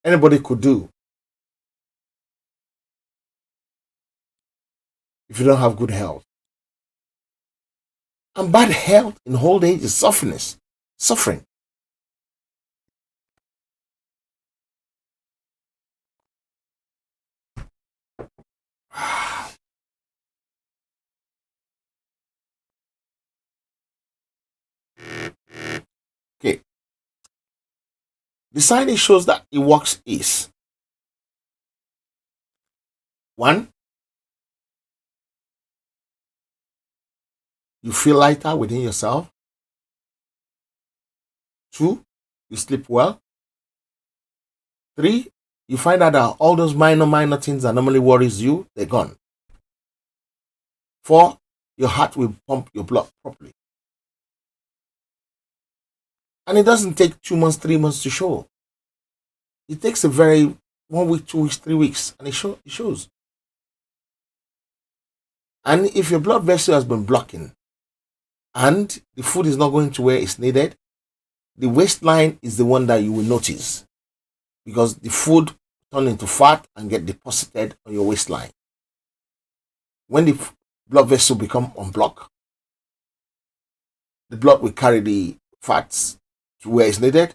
anybody could do if you don't have good health. And bad health in old age is suffering. Okay. The sign it shows that it works is 1, you feel lighter within yourself. 2, you sleep well. 3, you find out that all those minor things that normally worries you, they're gone. 4, your heart will pump your blood properly. And it doesn't take 2 months, 3 months to show. It takes a very 1 week, 2 weeks, 3 weeks, and it shows. And if your blood vessel has been blocking and the food is not going to where it's needed, the waistline is the one that you will notice because the food turn into fat and get deposited on your waistline. When the blood vessel become unblocked, the blood will carry the fats to where it's needed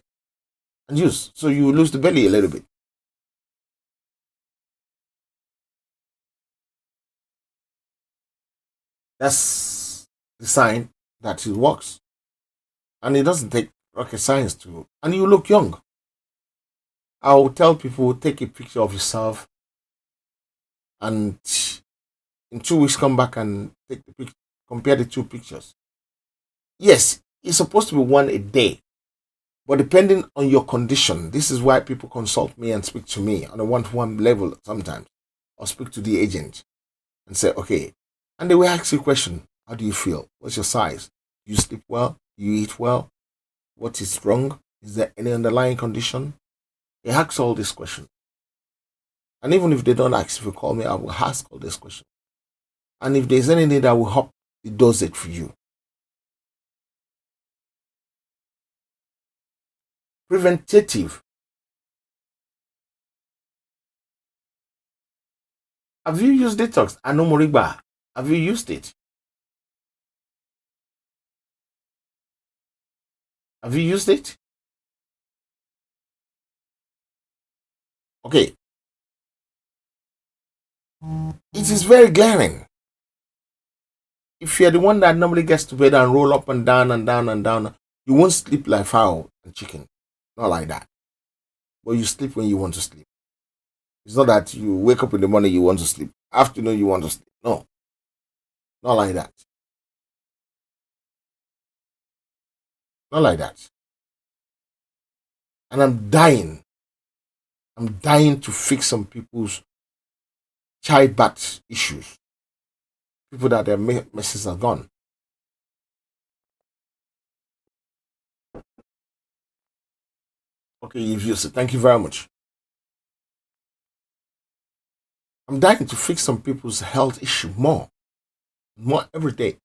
and use. So you lose the belly a little bit. That's the sign that it works. And it doesn't take rocket science to, and you look young. I'll tell people, take a picture of yourself and in 2 weeks come back and take the picture, compare the two pictures. Yes, it's supposed to be one a day, but depending on your condition, this is why people consult me and speak to me on a one-to-one level sometimes, or speak to the agent and say, okay, and they will ask you a question. How do you feel? What's your size? Do you sleep well? Do you eat well? What is wrong? Is there any underlying condition? They ask all these questions. And even if they don't ask, if you call me, I will ask all these questions. And if there's anything that will help the dosage for you. Preventative. Have you used detox? Anomoriba. Have you used it? Have you used it? Okay. It is very glaring. If you're the one that normally gets to bed and roll up and down and down and down, you won't sleep like fowl and chicken. Not like that. But you sleep when you want to sleep. It's not that you wake up in the morning, you want to sleep. Afternoon, you want to sleep. No. Not like that. Not like that. And I'm dying. I'm dying to fix some people's childbirth issues. People that their messes are gone. Okay, you've used it. Thank you very much. I'm dying to fix some people's health issue more every day.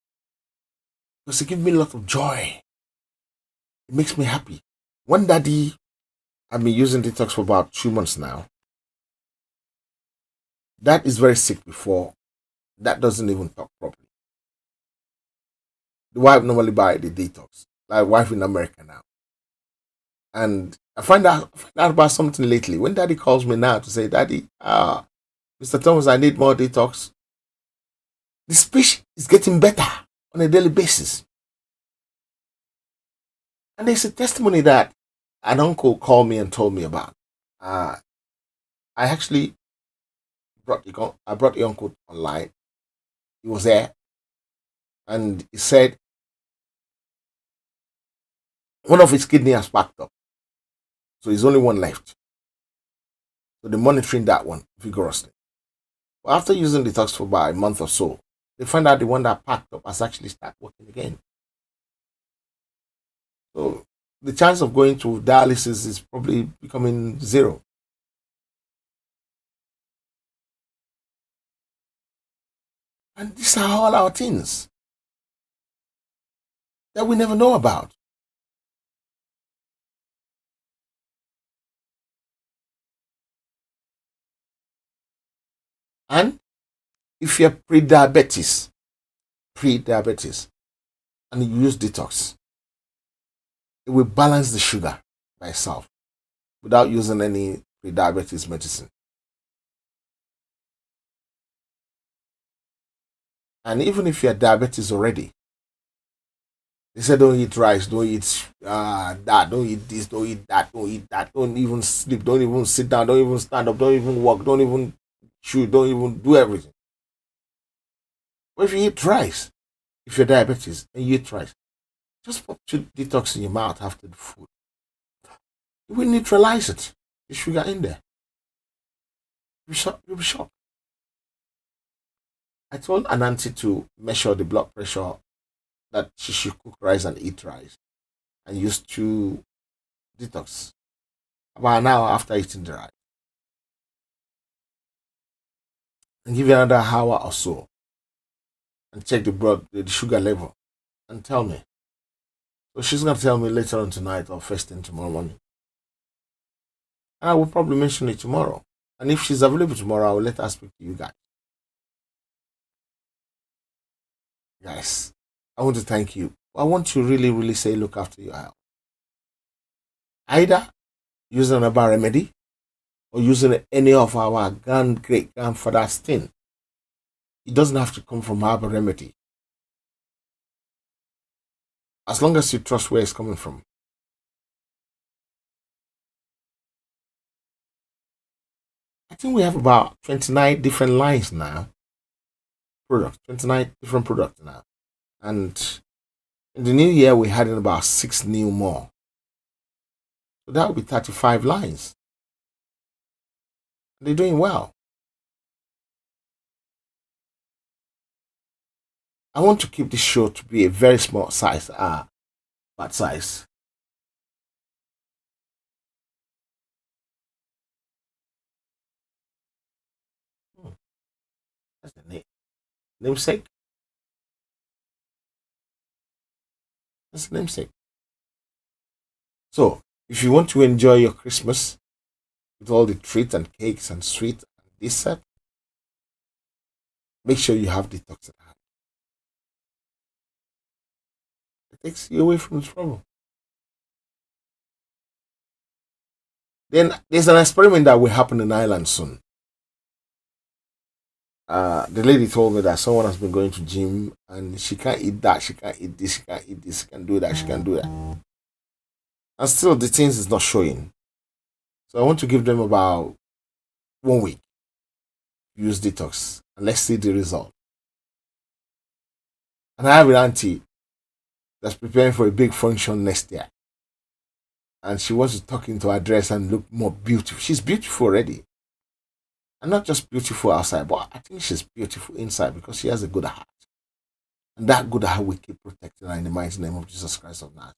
Because it gives me a lot of joy. It makes me happy. One daddy, I've been using detox for about 2 months now. That is very sick before. That doesn't even talk properly. The wife normally buy the detox. Like wife in America now. And I find out about something lately. When daddy calls me now to say, Daddy, Mr. Thomas, I need more detox. The speech is getting better on a daily basis. And there's a testimony that an uncle called me and told me about. I actually brought the uncle online. He was there. And he said one of his kidneys has packed up. So there's only one left. So they're monitoring that one vigorously. But after using detox for about a month or so, they find out the one that packed up has actually started working again. So the chance of going to dialysis is probably becoming zero. And these are all our things that we never know about. And if you're pre-diabetes, and you use detox, it will balance the sugar by itself without using any pre-diabetes medicine. And even if you're diabetes already, they say don't eat rice, don't eat that, don't eat this, don't eat that, don't eat that, don't even sleep, don't even sit down, don't even stand up, don't even walk, don't even chew, don't even do everything. But if you eat rice, if you're diabetes and you eat rice, just put detox in your mouth after the food. You will neutralize it, the sugar in there. You'll be shocked. I told Anansi to measure the blood pressure that she should cook rice and eat rice and use to detox about an hour after eating the rice. And give you another hour or so and check the sugar level and tell me. So she's going to tell me later on tonight or first thing tomorrow morning. And I will probably mention it tomorrow. And if she's available tomorrow, I will let her speak to you guys. Guys, I want to thank you. I want to really, really say look after your health. Either using an herbal remedy or using any of our great-grandfather's thing. It doesn't have to come from herbal remedy. As long as you trust where it's coming from. I think we have about 29 different lines now. 29 different products now. And in the new year, we had about 6 new more. So that would be 35 lines. They're doing well. I want to keep this show to be a very small size, bad size. That's the name. Namesake. That's the namesake. So, if you want to enjoy your Christmas with all the treats and cakes and sweet and dessert, make sure you have detox at hand. It takes you away from the trouble. Then there's an experiment that will happen in Ireland soon. The lady told me that someone has been going to gym and she can't eat that, she can't eat this, she can't eat this, she can do that, she can do that. And still the things is not showing. So I want to give them about 1 week. Use detox and let's see the result. And I have an auntie that's preparing for a big function next year. And she wants to tuck into her dress and look more beautiful. She's beautiful already. And not just beautiful outside, but I think she's beautiful inside because she has a good heart. And that good heart we keep protecting her in the mighty name of Jesus Christ of Nazareth.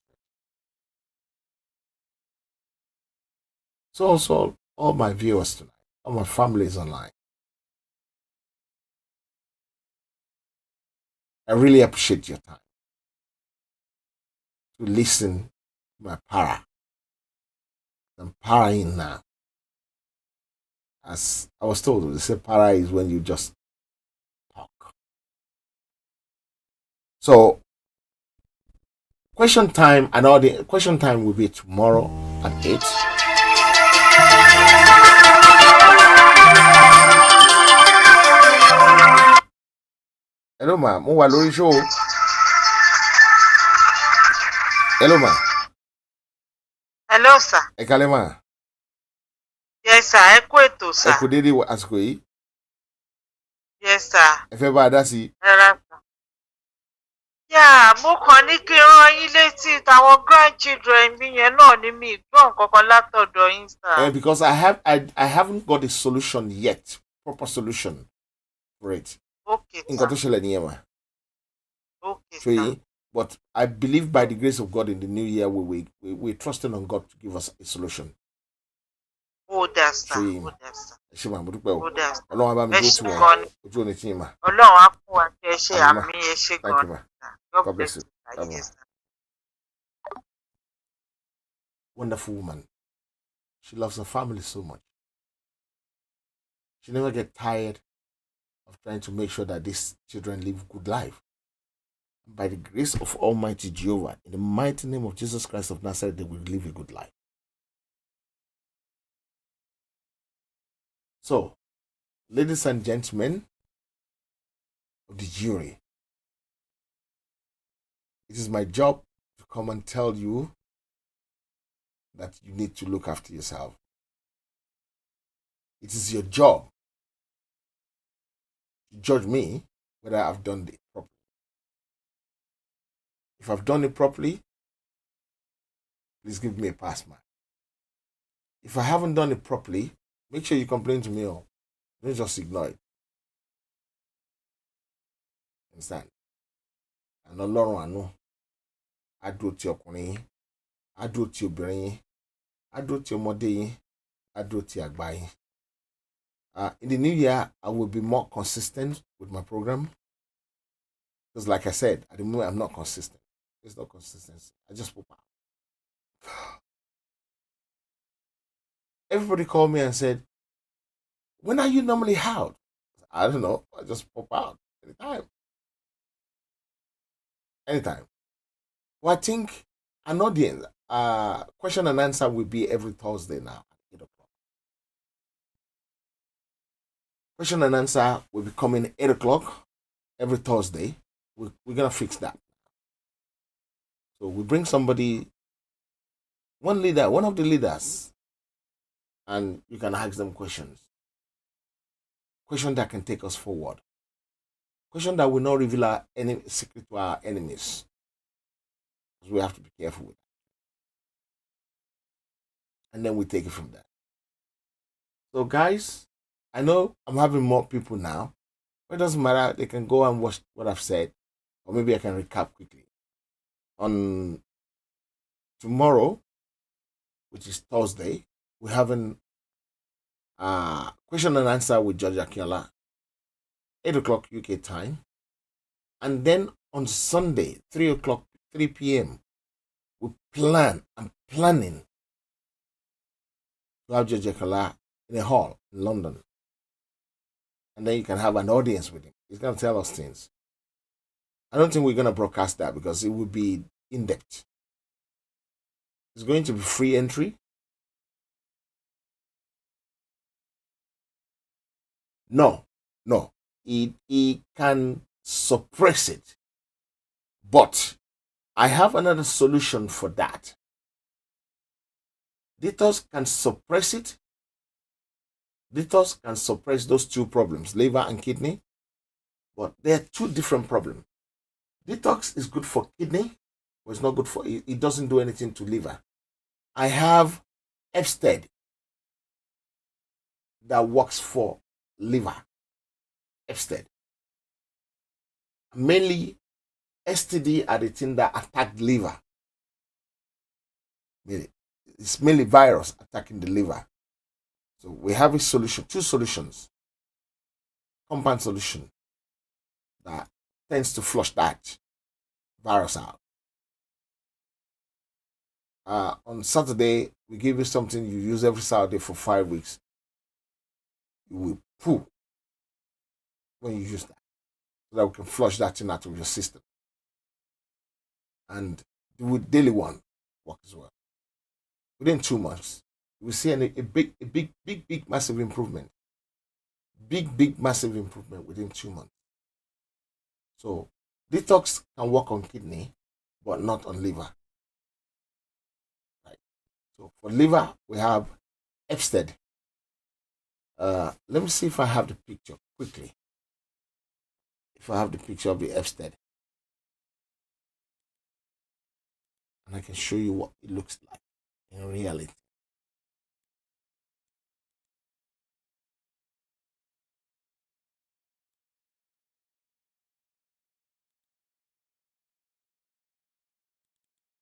So also, all my viewers tonight, all my families online, I really appreciate your time to listen to my para. I'm paraing now. As I was told, they say para is when you just talk. So, question time and all the question time will be tomorrow at 8. Hello, ma. Mo wà lórí show. Hello, ma. Hello, sir. Ẹ kálẹ́ ma. Yes, sir. Ẹ kú ètò, sir. Ẹ kú dédé àsìkò yìí. Yes, sir. Ẹ fẹ́ bá a dá sí. Yeah, mo kàn ní kí n rán yín létí táwọn grandchildren mi yẹn náà ní mi gbọ́ nǹkan kan látọ̀dọ̀ yín, sir. Because I haven't got a solution yet, proper solution for it. Okay, Nǹkan tó sir. ṣẹlẹ̀ nìyẹn ma. Okay, So, sir. but I believe by the grace of God in the new year, we're trusting on God to give us a solution. Ó dà, sir. Ṣé Ó dà, sir. ẹ ṣe máa mo dúpẹ́ o. Ó dà, sir. Ọlọ́run á bá mi Ẹ dúró ṣé tì wọ́n. gan ni. Ojú ò ní tì yín mà. Ọlọ́run á fún wa kí ẹ ṣe Àmín, ma. àmì ẹ ṣé Thank you, gan ni, ma. sir. God bless you. sir. Bye-bye. Yes, sir. Wonderful woman. She loves her family so much. She never get tired of trying to make sure that these children live good life. By the grace of Almighty Jehovah, in the mighty name of Jesus Christ of Nazareth, they will live a good life. So, ladies and gentlemen of the jury, it is my job to come and tell you that you need to look after yourself. It is your job to judge me whether I've done it properly. If I've done it properly, please give me a pass mark. If I haven't done it properly, make sure you complain to me or don't just ignore it. Understand? And Ọlọ́run àánú, á dúró ti ọkùnrin yín, á dúró ti obìnrin yín, á dúró ti ọmọdé yín, á dúró ti àgbà yín. In the new year, I will be more consistent with my program. Because like I said, at the moment, I'm not consistent. There's no consistency. I just pop out. Everybody called me and said, when are you normally out? I don't know. I just pop out anytime. Anytime. Well, I think an audience, question and answer will be every Thursday now at 8 o'clock. Question and answer will be coming 8 o'clock every Thursday. We're going to fix that. So we bring somebody, one of the leaders, and you can ask them questions. Questions that can take us forward. Questions that will not reveal any secret to our enemies. Because we have to be careful with that. And then we take it from there. So guys, I know I'm having more people now. But it doesn't matter. They can go and watch what I've said. Or maybe I can recap quickly. On tomorrow, which is Thursday, we're having question and answer with Judge Akiola, 8 o'clock UK time. And then on Sunday, 3 p.m., I'm planning to have Judge Akiola in a hall in London. And then you can have an audience with him. He's going to tell us things. I don't think we're going to broadcast that because it would be in-depth. It's going to be free entry. No. He can suppress it. But I have another solution for that. Detox can suppress it. Detox can suppress those two problems, liver and kidney. But they're two different problems. Detox is good for kidney, but it's not good for it. It doesn't do anything to liver. I have Epstead that works for liver. Epstead. Mainly STD are the thing that attack the liver. It's mainly virus attacking the liver. So we have a solution, two solutions. Compound solution that tends to flush that virus out. On Saturday, we give you something you use every Saturday for 5 weeks. You will poo when you use that, so that we can flush that thing out of your system. And the daily one work as well. Within 2 months, you will see a big, massive improvement. Big, massive improvement within 2 months. So detox can work on kidney, but not on liver. Right. So for liver, we have Epstead. Let me see if I have the picture quickly. If I have the picture of the Epstead. And I can show you what it looks like in reality.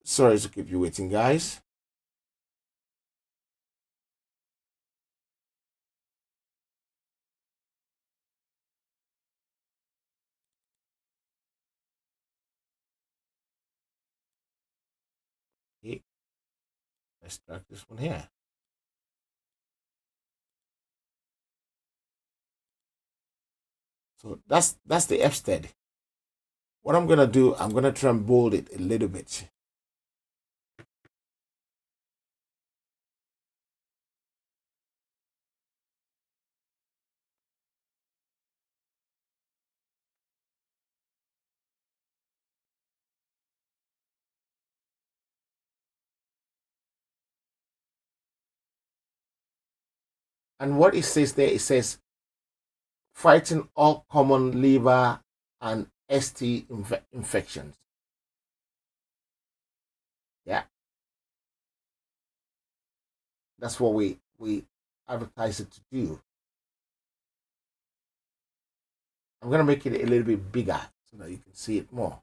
Sorry to keep you waiting, guys. Okay. Let's start this one here. So that's the Epstead. What I'm gonna do, I'm gonna try and bold it a little bit. And what it says there, it says fighting all common liver and ST infections. Yeah. That's what we advertise it to do. I'm going to make it a little bit bigger so that you can see it more.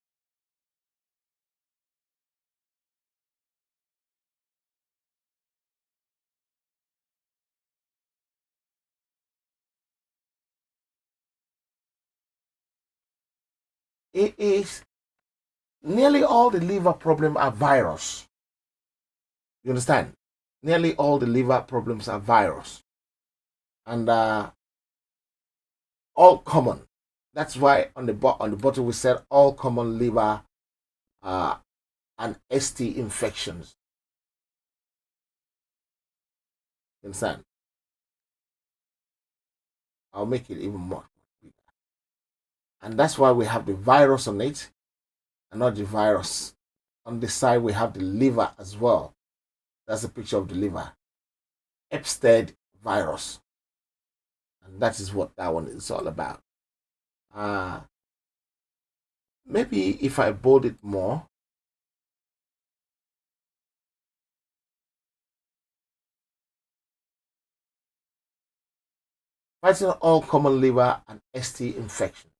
It is Nearly all the liver problems are virus. You understand? Nearly all the liver problems are virus. And all common. That's why on the bottle we said all common liver and ST infections. You understand? I'll make it even more. And that's why we have the virus on it and not the virus. On the side, we have the liver as well. That's a picture of the liver. Epstein virus. And that is what that one is all about. Maybe if I bold it more, fighting all common liver and ST infection.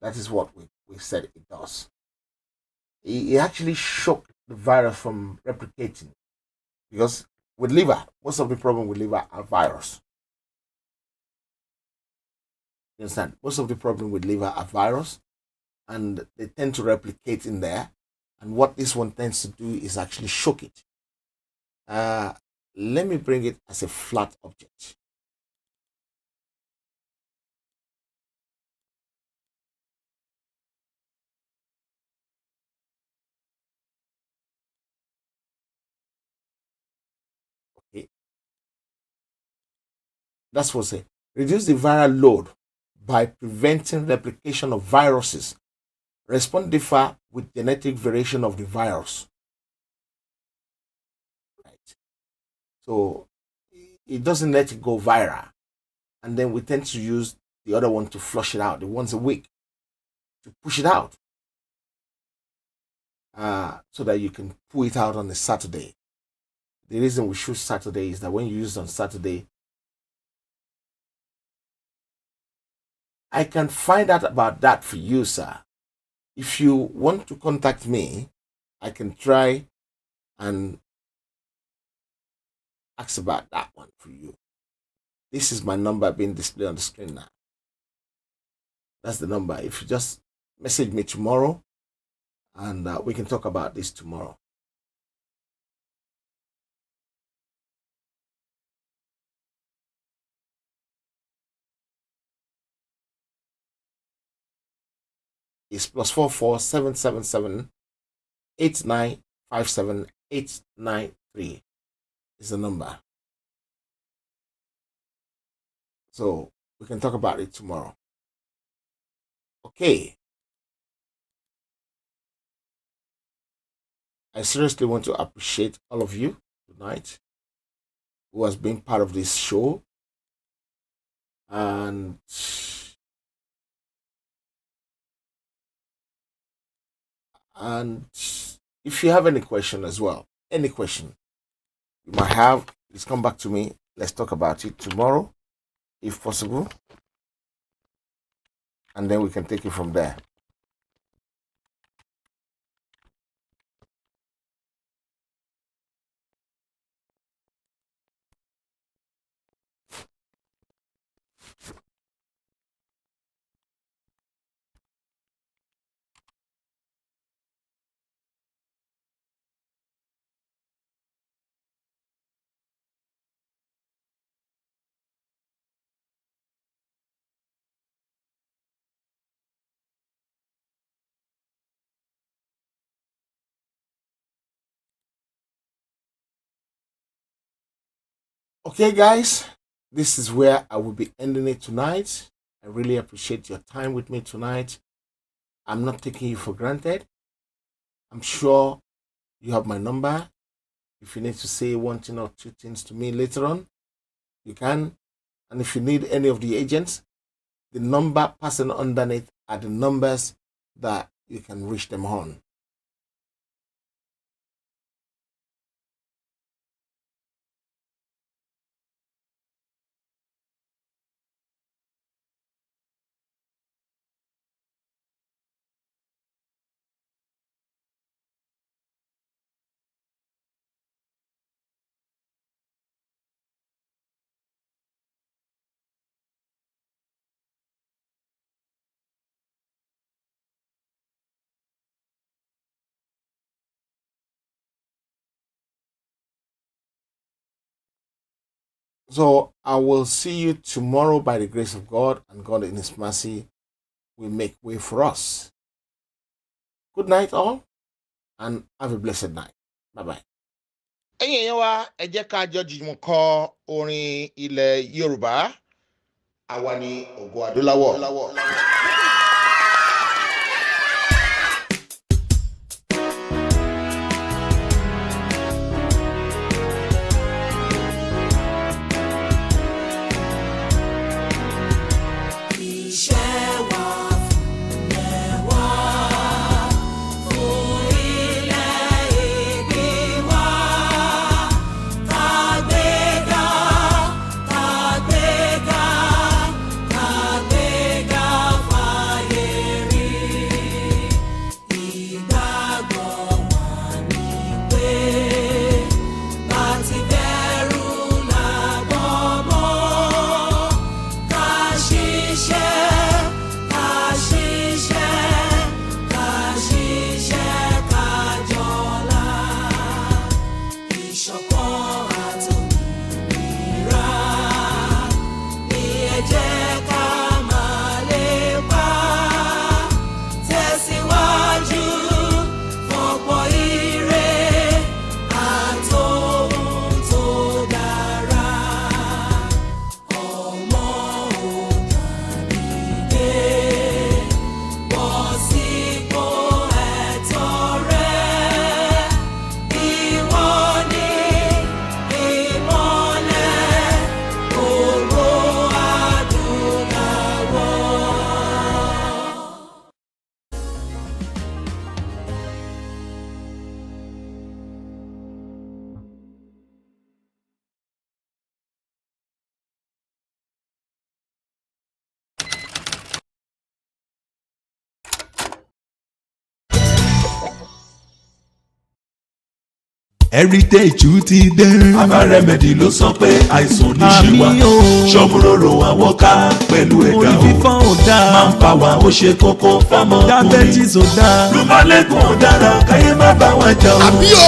That is what we said it does. It actually shook the virus from replicating, because with liver, most of the problem with liver are virus. You understand? Most of the problem with liver are virus, and they tend to replicate in there. And what this one tends to do is actually shock it. Let me bring it as a flat object. Okay. That's what I say. Reduce the viral load by preventing replication of viruses. Response differ with genetic variation of the virus. Right. So it doesn't let it go viral. And then we tend to use the other one to flush it out, the once a week, to push it out. So that you can pull it out on a Saturday. The reason we choose Saturday is that when you use it on Saturday, I can find out about that for you, sir. If you want to contact me, I can try and ask about that one for you. This is my number being displayed on the screen now. That's the number. If you just message me tomorrow, and we can talk about this tomorrow. It's +44 777 8957893 is the number. So we can talk about it tomorrow. Okay. I seriously want to appreciate all of you tonight who has been part of this show. And if you have any question as well, any question you might have, please come back to me. Let's talk about it tomorrow, if possible. And then we can take it from there. Okay, guys, this is where I will be ending it tonight. I really appreciate your time with me tonight. I'm not taking you for granted. I'm sure you have my number. If you need to say one thing or two things to me later on, you can. And if you need any of the agents, the number passing underneath are the numbers that you can reach them on. So I will see you tomorrow by the grace of God, and God in His mercy will make way for us. Good night all, and have a blessed night. Bye-bye. ẹ̀yin èèyàn wa ẹ jẹ́ ká jọ jùmọ̀ kọ orin ilẹ̀ Yorùbá àwa ni ògo adúláwọ̀. Heritage ti dé. Aba Remedy ló sọ pé àìsàn ní ṣe wá. Ṣọ́múròrò àwọn ká pẹ̀lú ẹ̀dá o. Orí fífọ́ ò dáa. Máa ń pa wá ó ṣe kókó fọ́mọkùnrin. Diabetes ò dáa. Rúmọ́lẹ́gùn ò dára káyé má bá wa jà o. àbí o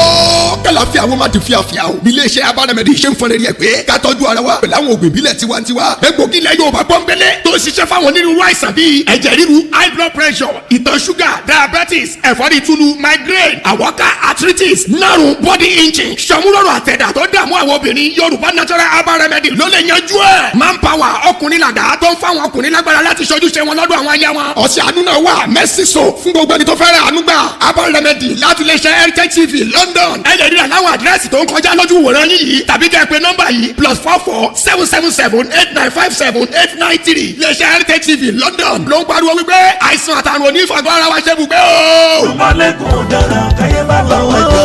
kàlàfíà wọn máa ti fi àfíà o. bí iléeṣẹ́ Aba Remedy ṣe ń fọn rẹ̀ pé ká tọ́jú ara wa pẹ̀lú àwọn òògùn ìbílẹ̀ tiwantiwa. egbògi ilẹ̀ Yorùbá pọ́nbélé tó ṣiṣẹ́ fáwọn onírúurú àìsàn bíi ẹ̀jẹ̀ ríru high blood pressure ìtọ̀ ṣúgà diabetes ẹ̀fọ́rí túlù migraine àwọ̀ká arthritis nárùn body inching ṣọmúlọ́rọ̀ àtẹ̀dá tó dààmú àwọn obìnrin Yorùbá natural Aba Remedy ló lè yanjú ẹ̀. manpower ọkùnrin làdá tó ń fáwọn ọkùnrin lágbára láti ṣojúṣe wọn lọ́dọ̀ àwọn aya wọn. ọ̀sẹ̀ àánú náà wà mercy soap fún gbogbo ẹni tó fẹ́ràn àánú gbà. Aba Remedy láti lè ṣe HeritageTV London. ẹ lè rí àláwọ̀ àdírẹ́sì tó ń kọjá lójú wòran yín yìí tàbí kẹ́ ẹ pè nọ́mbà yìí +44 777 8957 893 lè ṣe HeritageTV London ló ń pariwo wípé àìsàn àtàrùn ò ní fàgọ́ ara wa ṣe bùgbé o. Rúmọ́lẹ́gùn ò dára káyé má bá wa jà o.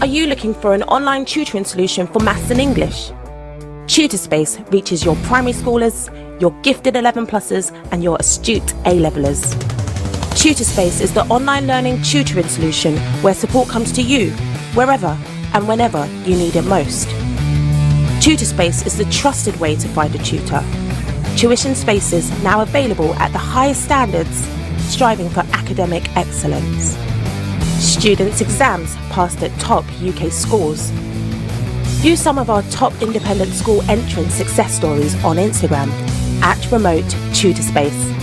Are you looking for an online tutoring solution for maths and English? TutorSpace reaches your primary schoolers, your gifted 11+ers and your astute A-levelers. TutorSpace is the online learning tutoring solution where support comes to you, wherever and whenever you need it most. TutorSpace is the trusted way to find a tutor. Tuition spaces now available at the highest standards, striving for academic excellence. Students' exams passed at top UK scores. View some of our top independent school entrance success stories on Instagram at Remote TutorSpace.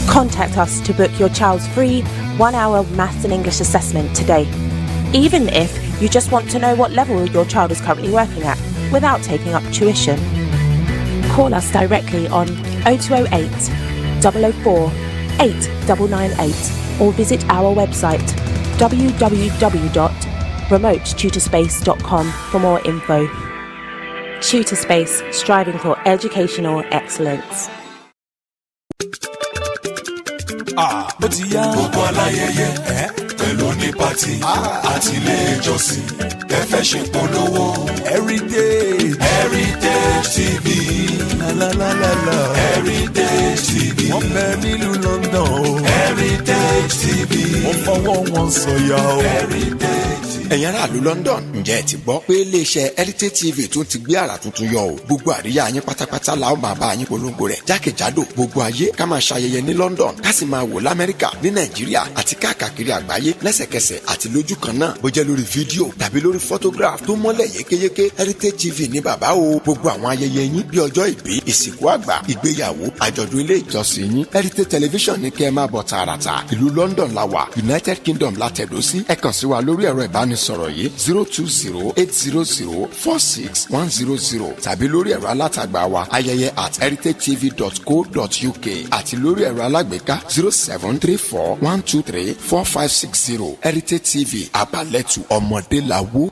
Contact us to book your child's free 1-hour maths and English assessment today, even if you just want to know what level your child is currently working at without taking up tuition. Call us directly on 0208 004 8998 or visit our website www.remotetutorspace.com for more info. TutorSpace, striving for educational excellence. Bó ti yá. Gbogbo aláyẹyẹ pẹ̀lú ní pàtì àti ilé ìjọsìn ẹ fẹ́ ṣe polówó. Heritage TV. Heritage TV. wọ́n bẹ nílùú London o. Heritage TV. wọ́n fọwọ́ wọn sọ̀yà o. Heritage TV. ẹ̀yin aráàlú London ǹjẹ́ ẹ ti gbọ́ pé iléeṣẹ́ HeritageTV tún ti gbé àrà tuntun yọ o gbogbo àríyá yín pátápátá la ó máa bá yín polongo rẹ̀ jákèjádò gbogbo ayé ká máa ṣayẹyẹ ní London ká sì máa wò l'Amẹ́ríkà ní Nàìjíríà àti káàkiri àgbáyé lẹ́sẹ̀kẹsẹ̀ àti lójú kan náà bó jẹ́ lórí fídíò tàbí lórí photograph tó mọ́lẹ̀ yékéyéké HeritageTV ní bàbá o gbogbo àwọn ayẹyẹ yín bí ọjọ́ ìbí ìsìnkú àgbà ìgbéyàwó àjọ̀dún ilé ìjọsìn yín Heritage Television ní kẹ́ ẹ máa bọ̀ tààràtà ìlú London la wà United Kingdom la tẹ̀dó sí ẹ kàn sí wa lórí ẹ̀rọ ìbánisọ̀rọ̀ yìí 020-800-46100 tàbí lórí ẹ̀rọ alátagbà wa ayẹyẹ@heritagetv.co.uk àti lórí ẹ̀rọ alágbèéká 0734-123-4560 HeritageTV abalẹ́tù ọmọdé la wó.